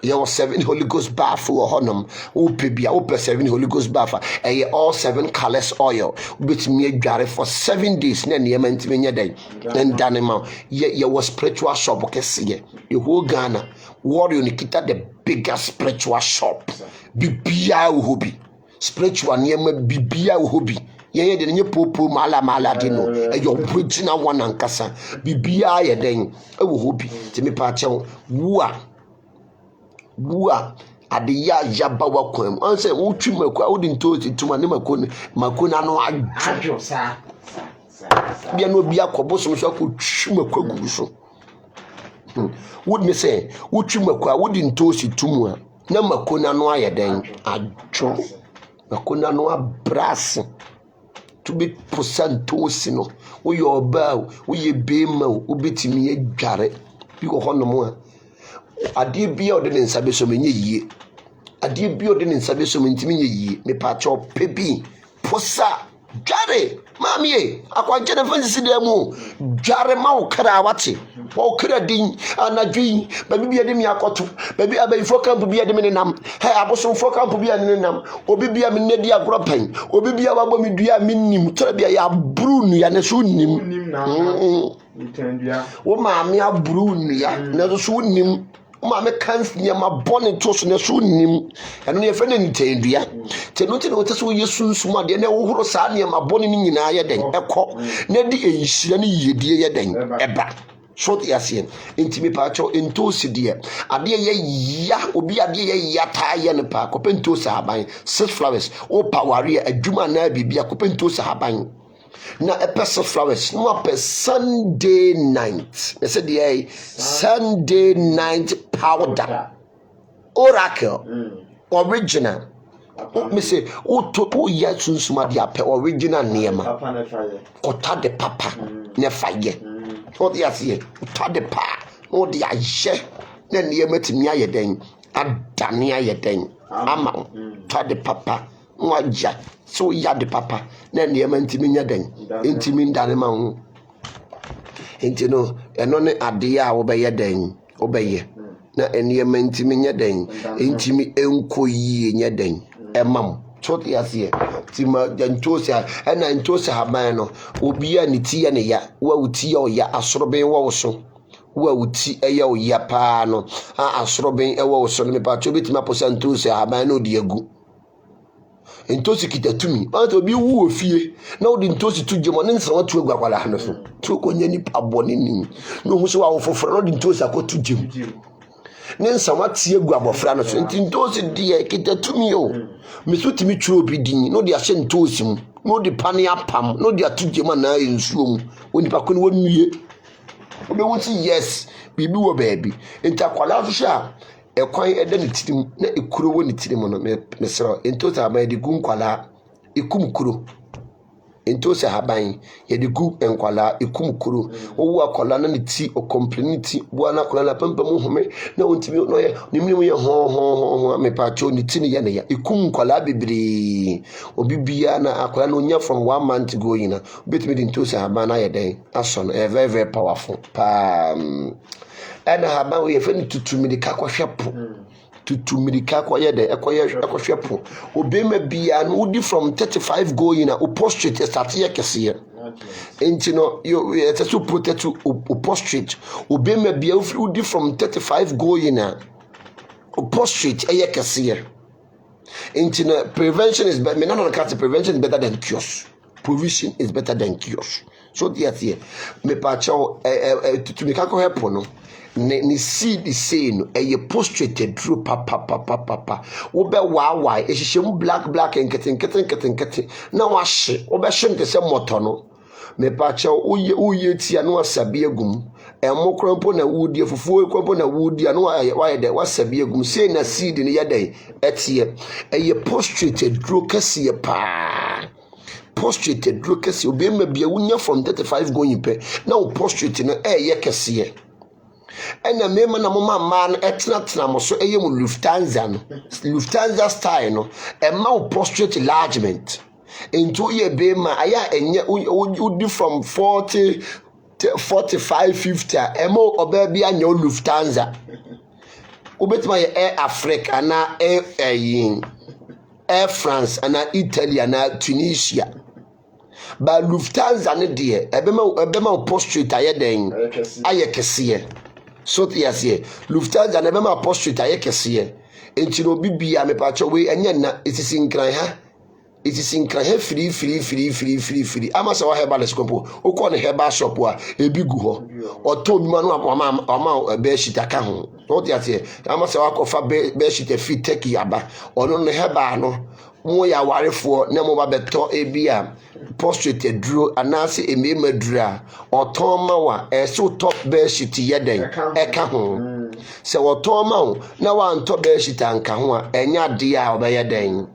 There was 7 Holy Ghost bath for honum upebia up 7 Holy Ghost bath and all 7 colors oil which me gare for 7 days na near mentimenya day and danima ye was spiritual shop okese ye whole Ghana warrior nikita the biggest spiritual shop bibia uhobi spiritual near bibia uhobi ye de nye popo mala de no eyo original one ankasa bibia ye den e wo hobi ti me pa chew bua ade ya ba wa kwam an say wo twi makwa wo di ntozi tuma ne makona no adwo sa bia no bia koboso so ko twi makwa gu so would me say wo twi makwa wo di ntozi tumu na makona no aye den adwo makona no abrase to be posantosi no wo yo ba wo ye bema wo betimi adware bi ko hono mo ade bia ode ne nsabe so menye yie ade bia ode ne nsabe so mentimi nye yie me pa cho pebi posa dware mami e akwanche ne fansi de mu dware ma wo kra wate wo kra din anadwi ba bibia de mi akoto ba bia ba ifo camp bia de me nenam he aboso fo camp bia ne nenam obi bia me nedi agro pan obi bia ba bo me dua me nim tora bia ya brunu ya ne so nim wo mami abrunu ya ne so nim uma me kans nyama bone to so ne so nim eno ne fe na nitendua te no te no te so yesunsuma de ne wo horo sa nyama bone ni nyina ye den ekọ na di enhyira ne yedie ye den eba short yasien intimi pa cho entosi de ade ye ya obi ade ye ya ta ye ne pa ko pentosi haban 6 flowers o pawari adwuma na bibia ko pentosi haban na a person flowers no a Sunday night they said the Sunday night powder oracle original me say o to o ya sunsuma dia pe original niema kota de papa ne faye o dia see kota de pa o dia ye na niema timi aye den adane aye den ama kota de papa waja so ya de papa na niema ntimi nya den ntimi ndane ma ho enti no eno ne ade a wo be ye den wo be ye na niema ntimi nya den ntimi enkoyi nya den emam so ya se tima jantosi na ntosi haban no obi a ne ti ya ne ya wa uti ya o ya asoroben wo so wa uti eya o ya pa no a asoroben e wo so no me pa cho betima posantosi haban no de agu ntosi kitatumi ante obi wu ofie na odi ntosi tujemo ne nsa watu agwakwala no so to ko nya ni pabone ni no hu so wa wo foforo no di ntosi akotu jem ne nsa wati agu abofra no so ntosi de kitatumi o mesutimi twuro bi din no de ahye ntosi mu no de pane apam no de atujema na ensuo mu oni pa ko no wonue obe wuti yes bibi wo baabi ntakwala so sha ekwan eda ne tirim na ekuro wo ne tirim no mesro entosa haban de gu nkwala ekum kuro entosa haban ye de gu enkwala ekum kuro owu akwala na ne ti o complainti bo na akwala pampa mu home na ontimi no ye ne minim ye ho me pa cho ne ti ne ye ne ya ekum nkwala bebre obibia na akwala no nya from 1 month go yina betimi de entosa haban na ye den aso no very very powerful pa ana haban we fe ni tutumirika kwahwepo tutumirika kwaye de kwahwepo obema bia no udi from 35 going na prostrate start ye kese enti no you to protect prostrate obema bia udi from 35 going na prostrate ye kese enti no prevention is better. Me no can say prevention is better than cures. Provision is better than cures. So yes here me pa chaw tutumirika kwahwepo no ni seed say no e prostrated through papa wo be wa ehihye black nketen na wa hye wo be hye ntese moto no me pa che oye tia no asabe agum emo krompo na wudi fufuo krompo na wudi ano why de wasabi egum sei na seed ne yedai etie eye prostrate dro kase pa prostrate dro kase obi ma bia wunya from 35 going pe na o prostrate no eye kase ena mema na mama man etna mo so eye mu Lufthansa style no e ma o prostrate enlargement into ye be ma aya enye udi from 40 45 50 emo oba bia nya Lufthansa obetima ye Air Africa na Air France na Italy na Tunisia ba Lufthansa ne de ebema prostrate ayeden ayekese so tiase Lufthansa na ebema prostrate ayekese enti no bibia me pa cho we enye na itisinkran ha free ama se wa heba leskompo okọ ne heba shop a ebi gu ho oto mi manu ama be shita ka ho so tiase ama se wa kofa be shita fit take yaba ono ne heba no mo ya warefo na mo ba beto ebia prostrate duro anase emema duro a oton ma wa so top be shita yeden eka ho se oton ma na wa nto be shita nka ho a enya de a obeyeden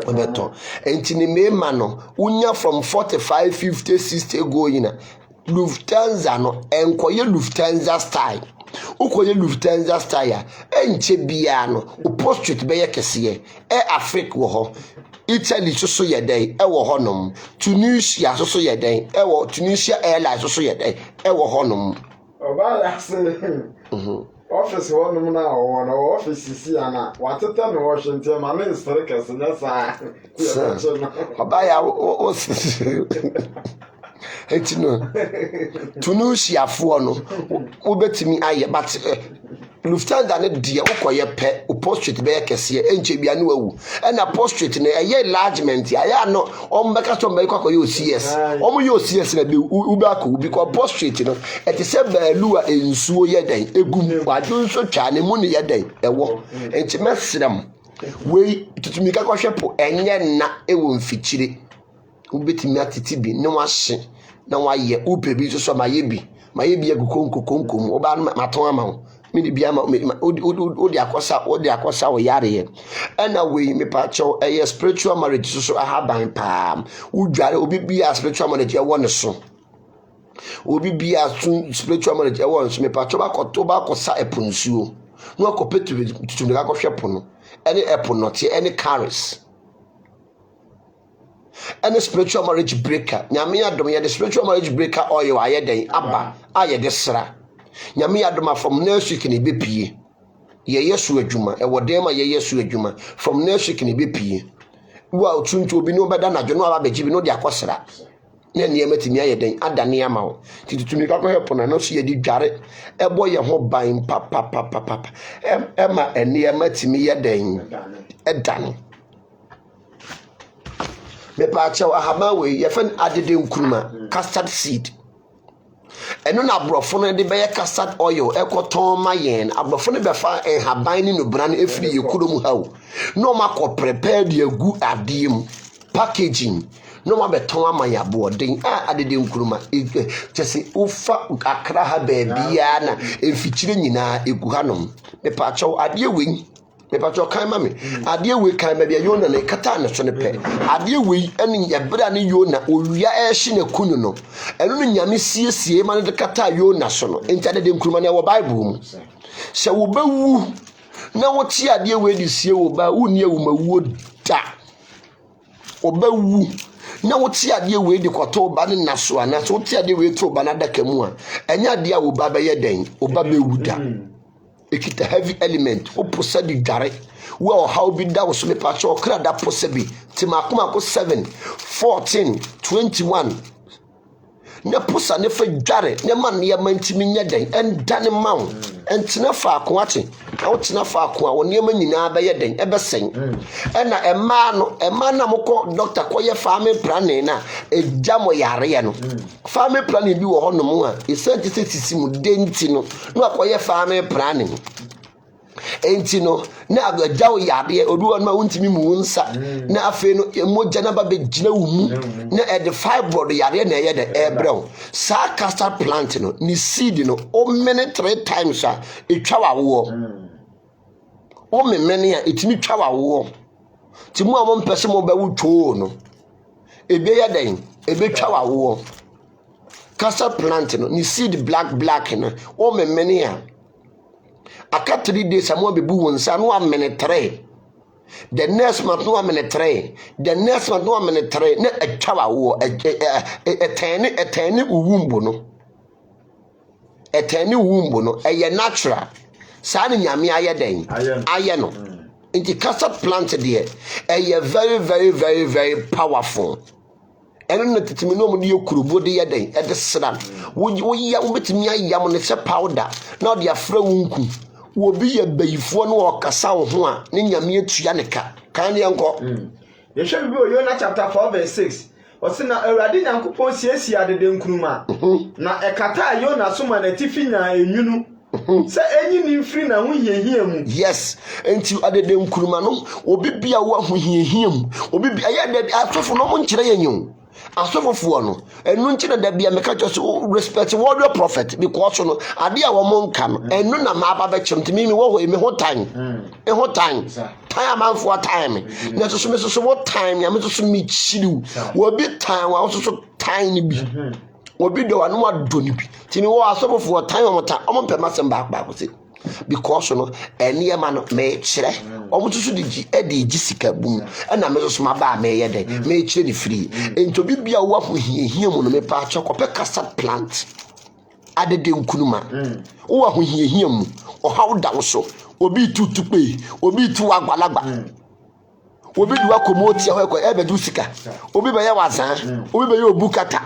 obeto entini mema no unya from 45 50 60 going na Lufthansa no enkoye Lufthansa style ukoye Lufthansa style enche bia no o prostrate be yekese Air Africa wo ho Italy so yedai e wo honom Tunisia so yedai e wo Tunisia Airlines so yedai e wo honom oba ya se office one na one office si ana wateta no Washington ma minister kese na sa obaya o etino Tunisia fo no obetimi aye but Lufthansa ne de ukoye pe o prostrate be kese enche bia no awu na prostrate ne eye enlargement ya no ombeka so mbeka koye OCS omo ye OCS na be ubako because prostrate no ete se baalu a ensuo ye den egum wadun so twa ne mu ne ye den ewo enche mesrem we tutumika kwahwe po enye na ewo mfikyire ubetimi atiti bi ne wahye na waye upebi so maye bi agukonkom oba maton ama mini bia ma odi akosa o yare ye na we me pa cho spiritual marriage so ahaban pa udware obi bia spiritual marriage e won so obi bia spiritual marriage e won so me pa cho ba kosa eponsuo no akopetu tutu ka kohwe pono any epono tie any carries any spiritual marriage breaker nyame adom ye the spiritual marriage breaker oil ayeden aba ayede sra nyame adom from next week ni bepie ye yesu adwuma e wodema ye yesu adwuma from next week ni bepie wa otuntu obi no beda na dwono aba beji bi no de akosra na niamatimi ayeden adane ama wo titutumi ka ko hepo na so ye di dware ebo ye ho ban papa ema eniamatimi yeden edane me pa chaw ahama we ye fen adede nkuruma custard seed eno na abrofo no de be custard oil ekoton mayen abrofo no be fa haban ni no bran efiri yekurom hawo no makọ prepare de agu adiem packaging no ma beton amanya boden adede nkuruma chese ufa akra ha baabia na efikyire nyina egu hanom me pa chaw ade we me pa cho kan ma me ade we kan ma bia Yona ne kata ne so ne pe ade we eni yebra ne Yona owia ehye ne kunu no eno no nyame siesie ma ne de kata Yona so no enti ade nkuruma ne wo Bible mu se wo bawu na wo ti ade we de sie wo ba wo ni ewu mawu da obawu na wo ti ade we de kwato ba ne naso ana so ti ade we to ba na daka mu a enya ade a wo ba be ye den wo ba be wuda ekita heavy element oposa di dare wo how bi da wo so me pa cho kra da posa bi ti makoma ko 7 14 21 na posa ne fa dare ne man ne mantimi nya den en dane mawo entina fa akoate na wo tina fa ako a wo ne nyina ba ye den ebesen na ema na moko doctor koye family planning na ejamo yare no family planning bi wo hono mu a esanti sesimu denti no na koye family planning enti no na agjaw yade obi won ma wontimi mu nsa na afi no moja na ba begina wo mu na e de fibroid yade na ye de ebrew sa castor plant no ni seed no o mene 3 times a etwa wawo o memene a etimi twa wawo ti mu amon pese mo ba wutwo no ebe ya den ebe twa wawo castor plant no ni seed black no o memene a aka 3 days amo bebu won sa no amene 3 the next month no amene 3 the next month no amene 3 na etwa wawo etene uwumbo no etene uwumbo no eye natural sa ni nyame ayeden aye no inti castor plant there eye very powerful eno na titimi no mu de yokurubo de yeden e de sran wo ya wo betimi ayam ne se powder na de afra wunku wo bi ye bayifo no okasa wo ho a ne nyame atua ne ka kan ne enko ye hwe bi o Yona chapter 4 verse 6 osina awurade nyankopon siesie adede nkruma na ekata Yona so ma na tifi nya enwunu se enyi ni mfiri na ho hiehia mu yes enti adede nkruma no obi bia wo ho hiehia mu obi bia ya de asofo no mo nkire yenyu asofofo no enu nkire da bia meka cho respect word your prophet because no ade a wo mo nka no enu na ma ba be chimtimi mi wo ho emi ho tan e ho tan amanfo time na so me so wo time ya me so mi chiriu wo bi tan wa so tan ni bi obi do anu ado ni bi tini wo asofofo tan o mota o mo pema sem ba ko se because no eni e ma no me kire o mo tusu di sika bum na me so ma ba me ye de me kire ni free ento bibia wo afu hiehie mu no me pa cha ko pe castor plant adede nkunuma wo afu hiehie mu o hawo da wo so obi tutupe obi tu agbalagba obi duwa komoti ho ko ebe du sika obi be ye wazan obi be ye obukata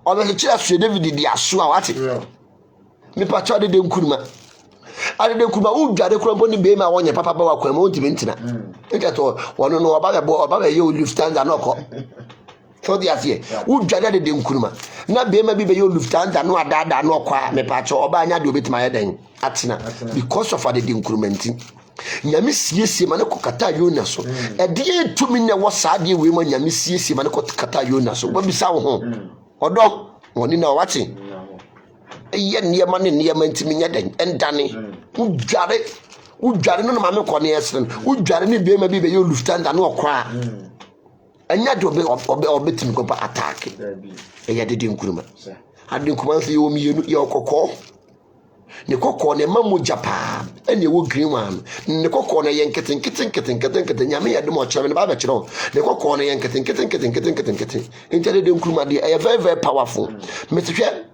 obe kire so David di aso a wate me pa cha adede nkunuma adede nkunuma u dware kro bo ni be ma wonye papa ba wa kwa ma ontimi ntina eketo wono no oba be ye Lufthansa no ko so dia sie u dware adede nkunuma na be ma bi be ye Lufthansa no adada no kwa me pa cha oba anya de obetima ye den atena because of adede nkunuma ntin nyame siesie ma ne kokata Yona so e de etumi ne wo saade we ma nyame siesie ma ne kokata Yona so bo bisa wo ho odo woni na wate ye niema ne niema ntimi nya den endane udware no ma me kone yesren udware ne be ma bi be ye Lufthansa no okra anya de obetimi ko pa attack e ya de nkuruma ade nkuruma fi wo mienu ye okoko ne kokko ne mamu japa ene wo green one ne kokko ne yenketen nyame ya de mo cheme ne ba be chiro ne kokko ne yenketen intele de nkuruma de e very powerful metehwe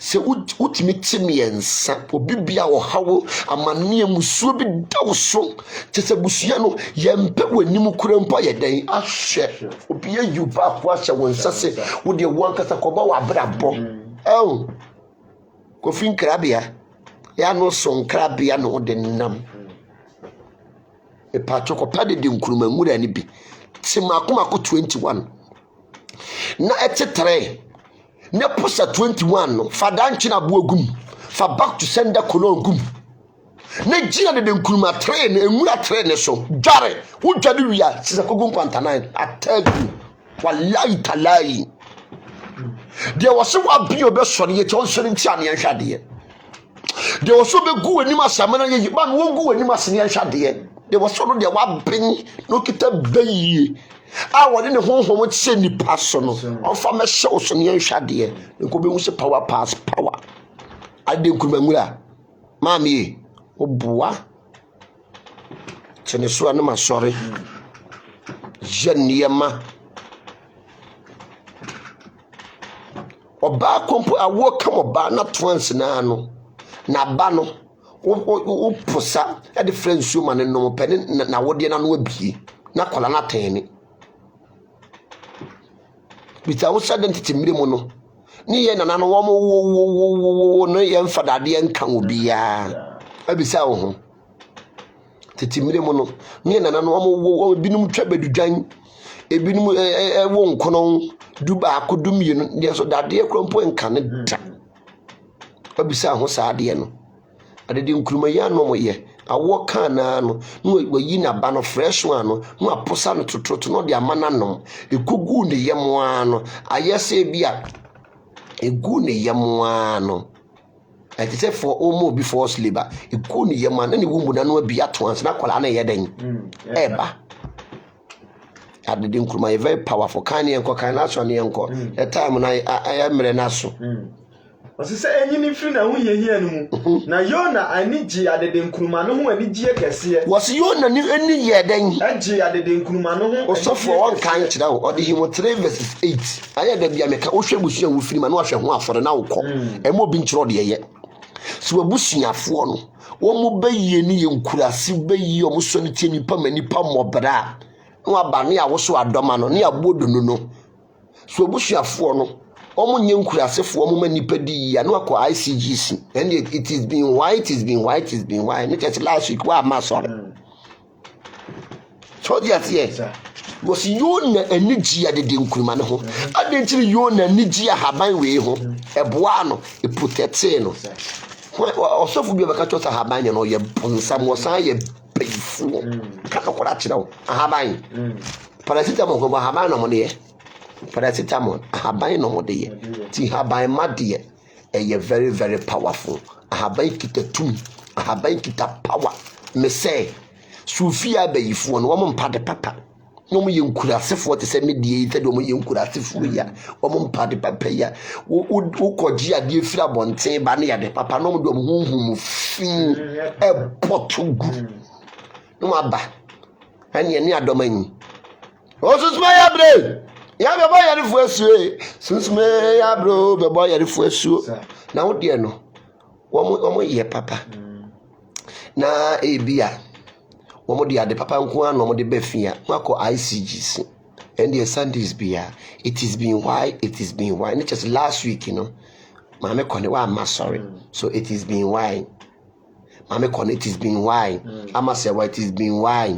se utimi timiensa obibia wo hawo amane musuo bi dawso tese busua no yempe wanim kurampo yeden ahwe obi ayuba ko ahwe wonsase wo de wankasa koba wa brabo kofin krabia ya no son krabia no de nam e pa chokopa de nkuruma ngura ni bi timakoma ko 21 na etetre ne posa 21 no fa danchi na bo agum fa back to sender kolon gum ne gina de nkuruma train enwura train so dware wo dware wia sisa kogun kwantana atagu wallahi talai de wo se wa bi obe sori ye chon sori ntia ne nhwade de wo so be gu ani masamana ye ba no wo gu ani masene nhwade de wo so no de wa bin no kita bayi wode ne honhom tse nipa so no ofa me hye so ne nhwade nko be hu se power pass power ade nkuruma ngura mami oboa tene so na masori jeniema oba kompo awo kam oba na twans na ano na ba no wo posa e de friends so man no pe na wode na no abie na kola na tani bita wo identity mire mo no ni ye nana no wo no ye mfadade enka obia abisa wo ho titi mire mo no ni nana no wo binum twa bedudwan ebinum wo nkono duba akodum ye no de so dade krompo enka ne da abisa ho saade no adede nkuruma ya no mo ye awo kana no no yi na ba no fresh one no no aposa no tototo no de amana nom ekugu ne yemwa no ayese bia egu ne yemwa no ati say for almost before sleeper egu ne yemwa na ne wumbu na no abi ato ansa na kwala na yeden eba adede nkruma very powerful kan yenko kan na so ne yenko the time na ayamre na so osise enyini firi na hunye hia no mu na Yona anigi adede nkruma no ho anigi kese was Yona ni eni yeden agi adede nkruma no ho osofo won kan kira o de himo 3 verses 8 aya da bia meka wo hwe busua wo firi ma no ahwe ho afore na wo kọ emo bi nkyiro de ye so abusuafo no wo mu bayiye ni ye nkurase bayiye o muso ni tie nipa manipa mobra no abane a wo so adoma no ne abodo no so abusuafo no omo nye nkurasefo omo manipa di ya no akọ ICGC and it is being white ne just last week wa ma sorry so just yes was Yona anigi adede nkuruma ne ho adentiri Yona anigi ahaban we ho eboa no e protect no osofu bi baka chosa ahaban no ye bonsam wosan ye payfo kaka kwara kira ahaban paracetamol ko ahaban no mo de paracetamol ahaban no mo de ye ti ahaban ma de ye very very powerful ahaban kita tum ahaban kita power me say sufia bayifo no wo mpa de papa no mo yenkurasefo te se medie te do mo yenkurasefo ya wo mo mpa de papa ya wo koji ade efira bonten ba ne ya de papa no mo do mo hunhum fin e potugu no aba ani ni adomanyi o susuma ya bre ya be boy ya fu asu susuma ya bro be boy ya fu asu na wo de no wo mo ye papa na ebia womo de ade papa nko an no mo de befia mako ICGC and the Sundays bia it is being why and just last week mama kone wa am sorry so it is being why mama kone it is being why ama say what it is being why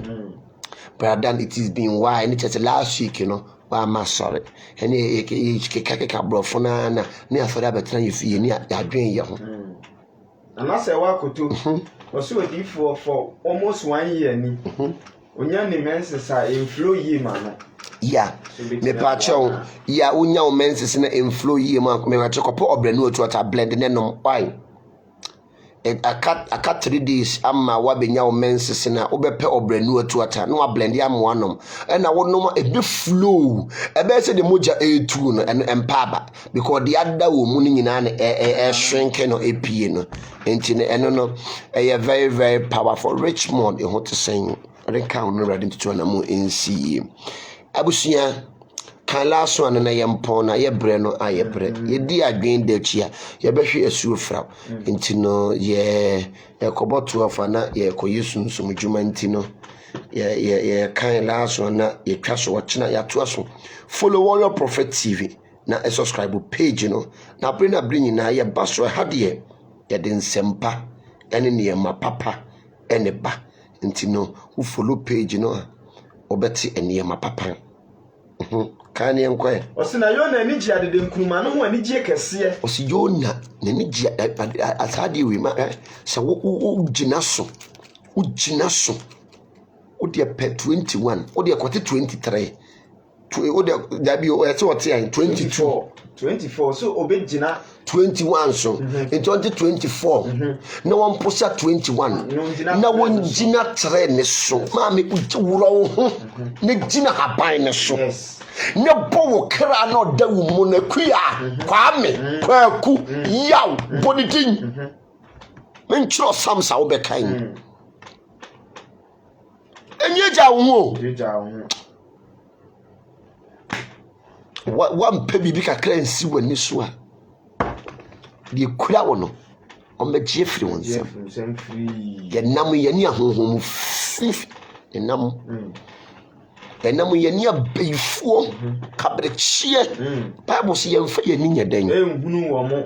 brother it is being why and just last week wa am sorry and e keka brofo na ne afore abetra yefie ni adwen ye ho ana say wa koto was with for almost 1 year ni onya ni menses a inflow ye man yeah me pacho ya onya o menses na inflow ye man me pacho ko po obranu otu ata blend ne nom why aka 3 days amma wa benya o menses na obepe obranu otu ata no blend ya mo anom na wo nom e be flow e be se de moja e2 no empaba because the other wo mu ni nyina na shrink no epie no enti eno no very very powerful Richmond e ho te sen ren kan no ready to na mu nc abusia kan last one na yempon na ye bre no aye bre ye di adwen da chia ye behwe asuo fra enti no ye koboto afa na ye koyesunsum djuma enti no ye kan last one na ye twa so wachina ya to aso follow Warrior Prophet TV na subscribe page no na bring na ye baso hade ye den sempa ene ne ma papa ene ba enti no wo follow page no obeti ene ma papa kan ye nkwe osina Yona anigi adede nkruma no ho anigi kese osi Yona anigi asade wi ma se wo gina so wo de pe 21 wo de kwate 23 wo de dabi o ese wote 24 so obegina 21 so in 2024 na won posa 21 na won gina 3 ne so ma me wuro ho ne gina haban ne so ne bo kra na dawu mu na kuya kwame kwaku yaw boditin men chiro samsa wo be kan enye ja wo wa mpe bibi kakra nsi wani so a de kura wo no o megye firi won sem ye nam ye ni ahohom fifi ye nam ye ni abefuo kabrechie bible se ye mfa ye ni nyadan ehunu wo mo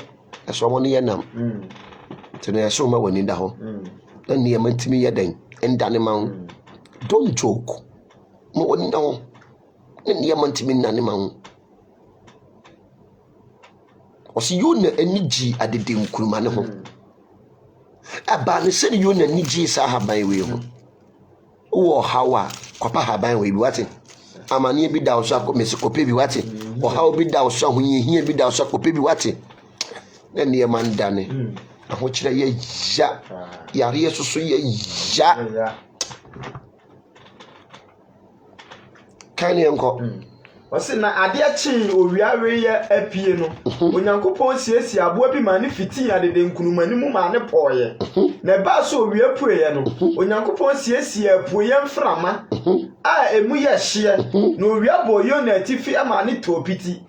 eso mo ne ye nam tene ye so ma wani da ho na ne ye mantimi ye dan endane ma don't joke mo wani da ho ne ye mantimi nane ma osi Yona anigi adede nkuruma ne ho aba ne se you na ni ji sa haban we ho wo hawa kwapa haban we bi wate amane bi da wo so akome bi wate wo hawo bi da wo so ahoyehia bi da wo so akopɛ bi wate na ne man dane aho kire ye ya yare yesusu ye ya kan yenko Wasi na ade achi owiawe ye apie no onyankopon siesie aboa bi ma ne fiti ya de nkunumani mu ma ne poye na ba so owia pueye no onyankopon siesie apuye mframa a emu ye hye na owia boyo na atifi ama ne topiti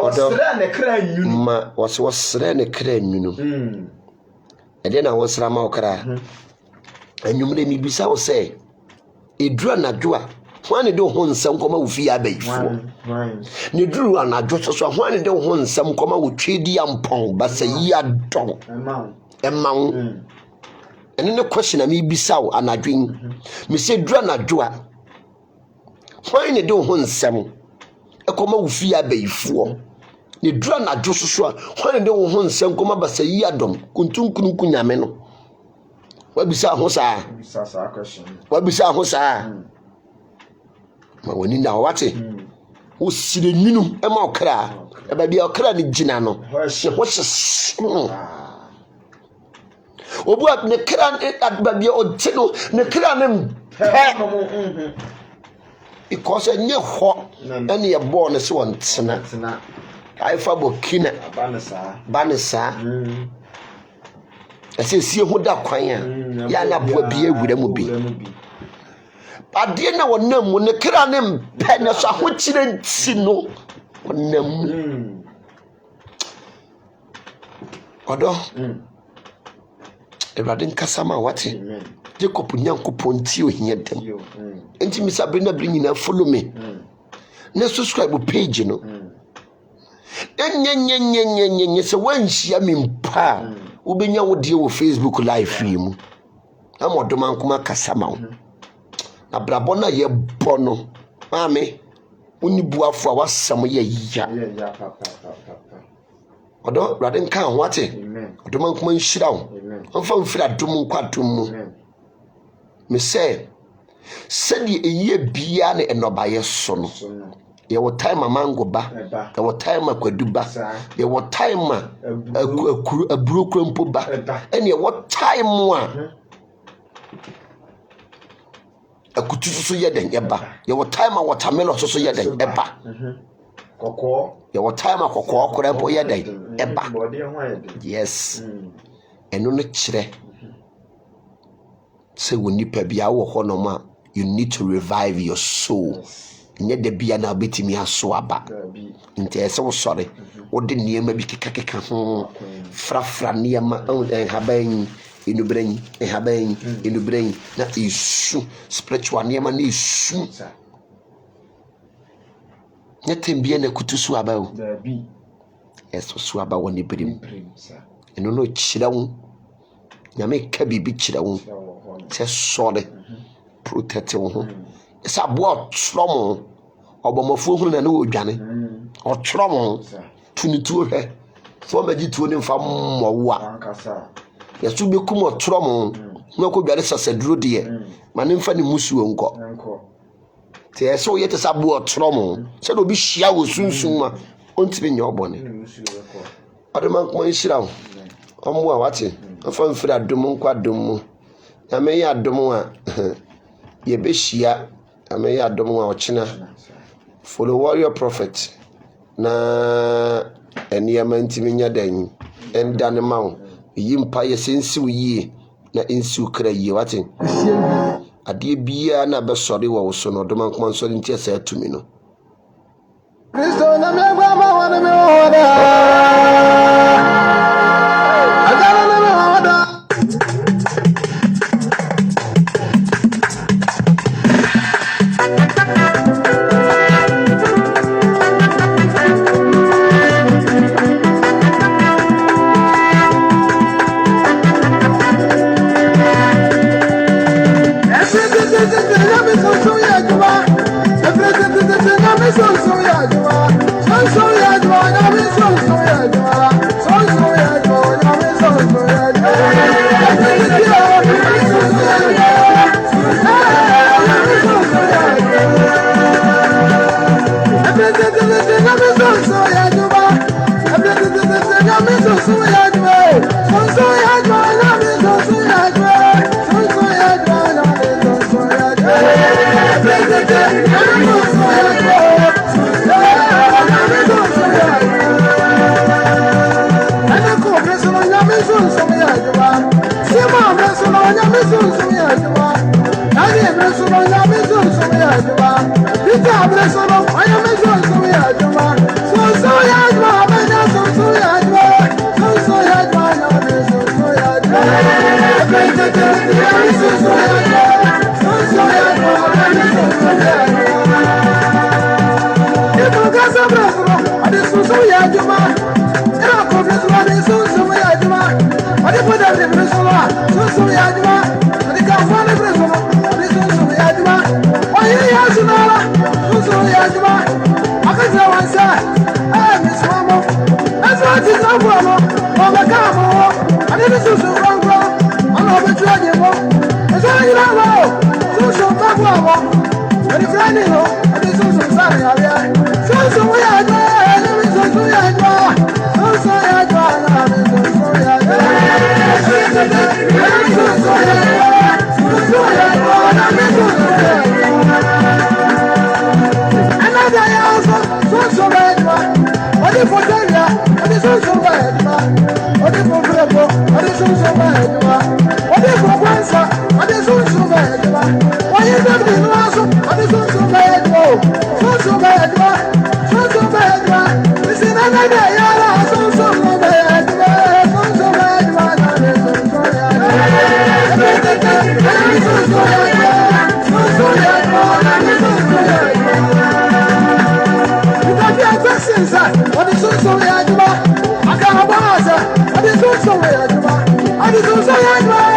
wasra ne kra nyunu ma wasra ne kra nyunu ede na wasra ma okra anyumre mi bisa wo se edura na dwoa hwane de ho nsam koma wo fi abayifo ne duru anadwo so hwane de ho nsam koma wo twedi ampon basa yi adon emawo ene ne question am ibisa wo anadwo me se duru anadwo a hwane de ho nsam ekoma wo fi abayifo ne duru anadwo so hwane de ho nsam koma basa yi adon kuntunkunu kunyame no wabisa ho saa wabisa ho saa ma woni na wate wo sire nwunu e ma okra e ba bia okra ne gina no ho hye obu ne kra ba bia odte no ne kra ne pe because nye ho ene ye bo ne se won tena ai fa bokina banesa ese sie ho da kwan a ya na bo bia ewura mu bi ade na wonam mu ne kra ne mpe ne so ahokyire nti no wonam odo Ewurade nkasa ma wate Jacob nyankopon ti ohia dem enti misabe na bri nyina follow me na subscribe page no enyenyenyenyenyenye se wanhia me mpa wobenya wo de wo Facebook live mu amodom ankoma kasa ma wo na brabo na ye bono mame uni buafo a wasam ye ya odo rade nka wate odo man kuma nhira wo onfa mfira dum nkwadum mu me say sedi eye bia na enobaye so no ye wo time mango ba ye wo time akwadu ba ye wo time aburo krompo ba ene ye wo time a akutusu so ye den eba ye wo time a watermelon so ye den eba kokko ye wo time a kokko krompo ye den eba yes eno no kire say we nipa bia wo ho no ma you need to revive your soul nye de bia na betimi aso aba nti ese wo sore wo de niema bi kekakeka ho frafra niema haban inubren haban inubren na isu spiritual niema na isu nye tembia na kutusu aba o eso su aba woni brim eno no chirawo nyame ka bibi chirawo se sore protect wo ho esa bo tromo obomofu hu na wo dwane o tromo tunitu hwe so ma gitu ni mfa mmowo a yesu be kum o tromo na ko dwane sasaduro de ma ne mfa ne musuo nko te eso yete sa bo tromo se do bi hia wo sunsun ma ontimi nya obone adema ko nhira wo omo a wate afa mfira dum nkwadum mu na me ya dum a ye be hia ame ya dom wa ochina follow warrior prophet na eniyama ntimi nya dan endane mawo yimpa ye sensi yi na ensi kra yi wate ade bia na be sori wo so no dom ankoma so ntia sa atumi no Kristo na me gba ma wa me hoda So I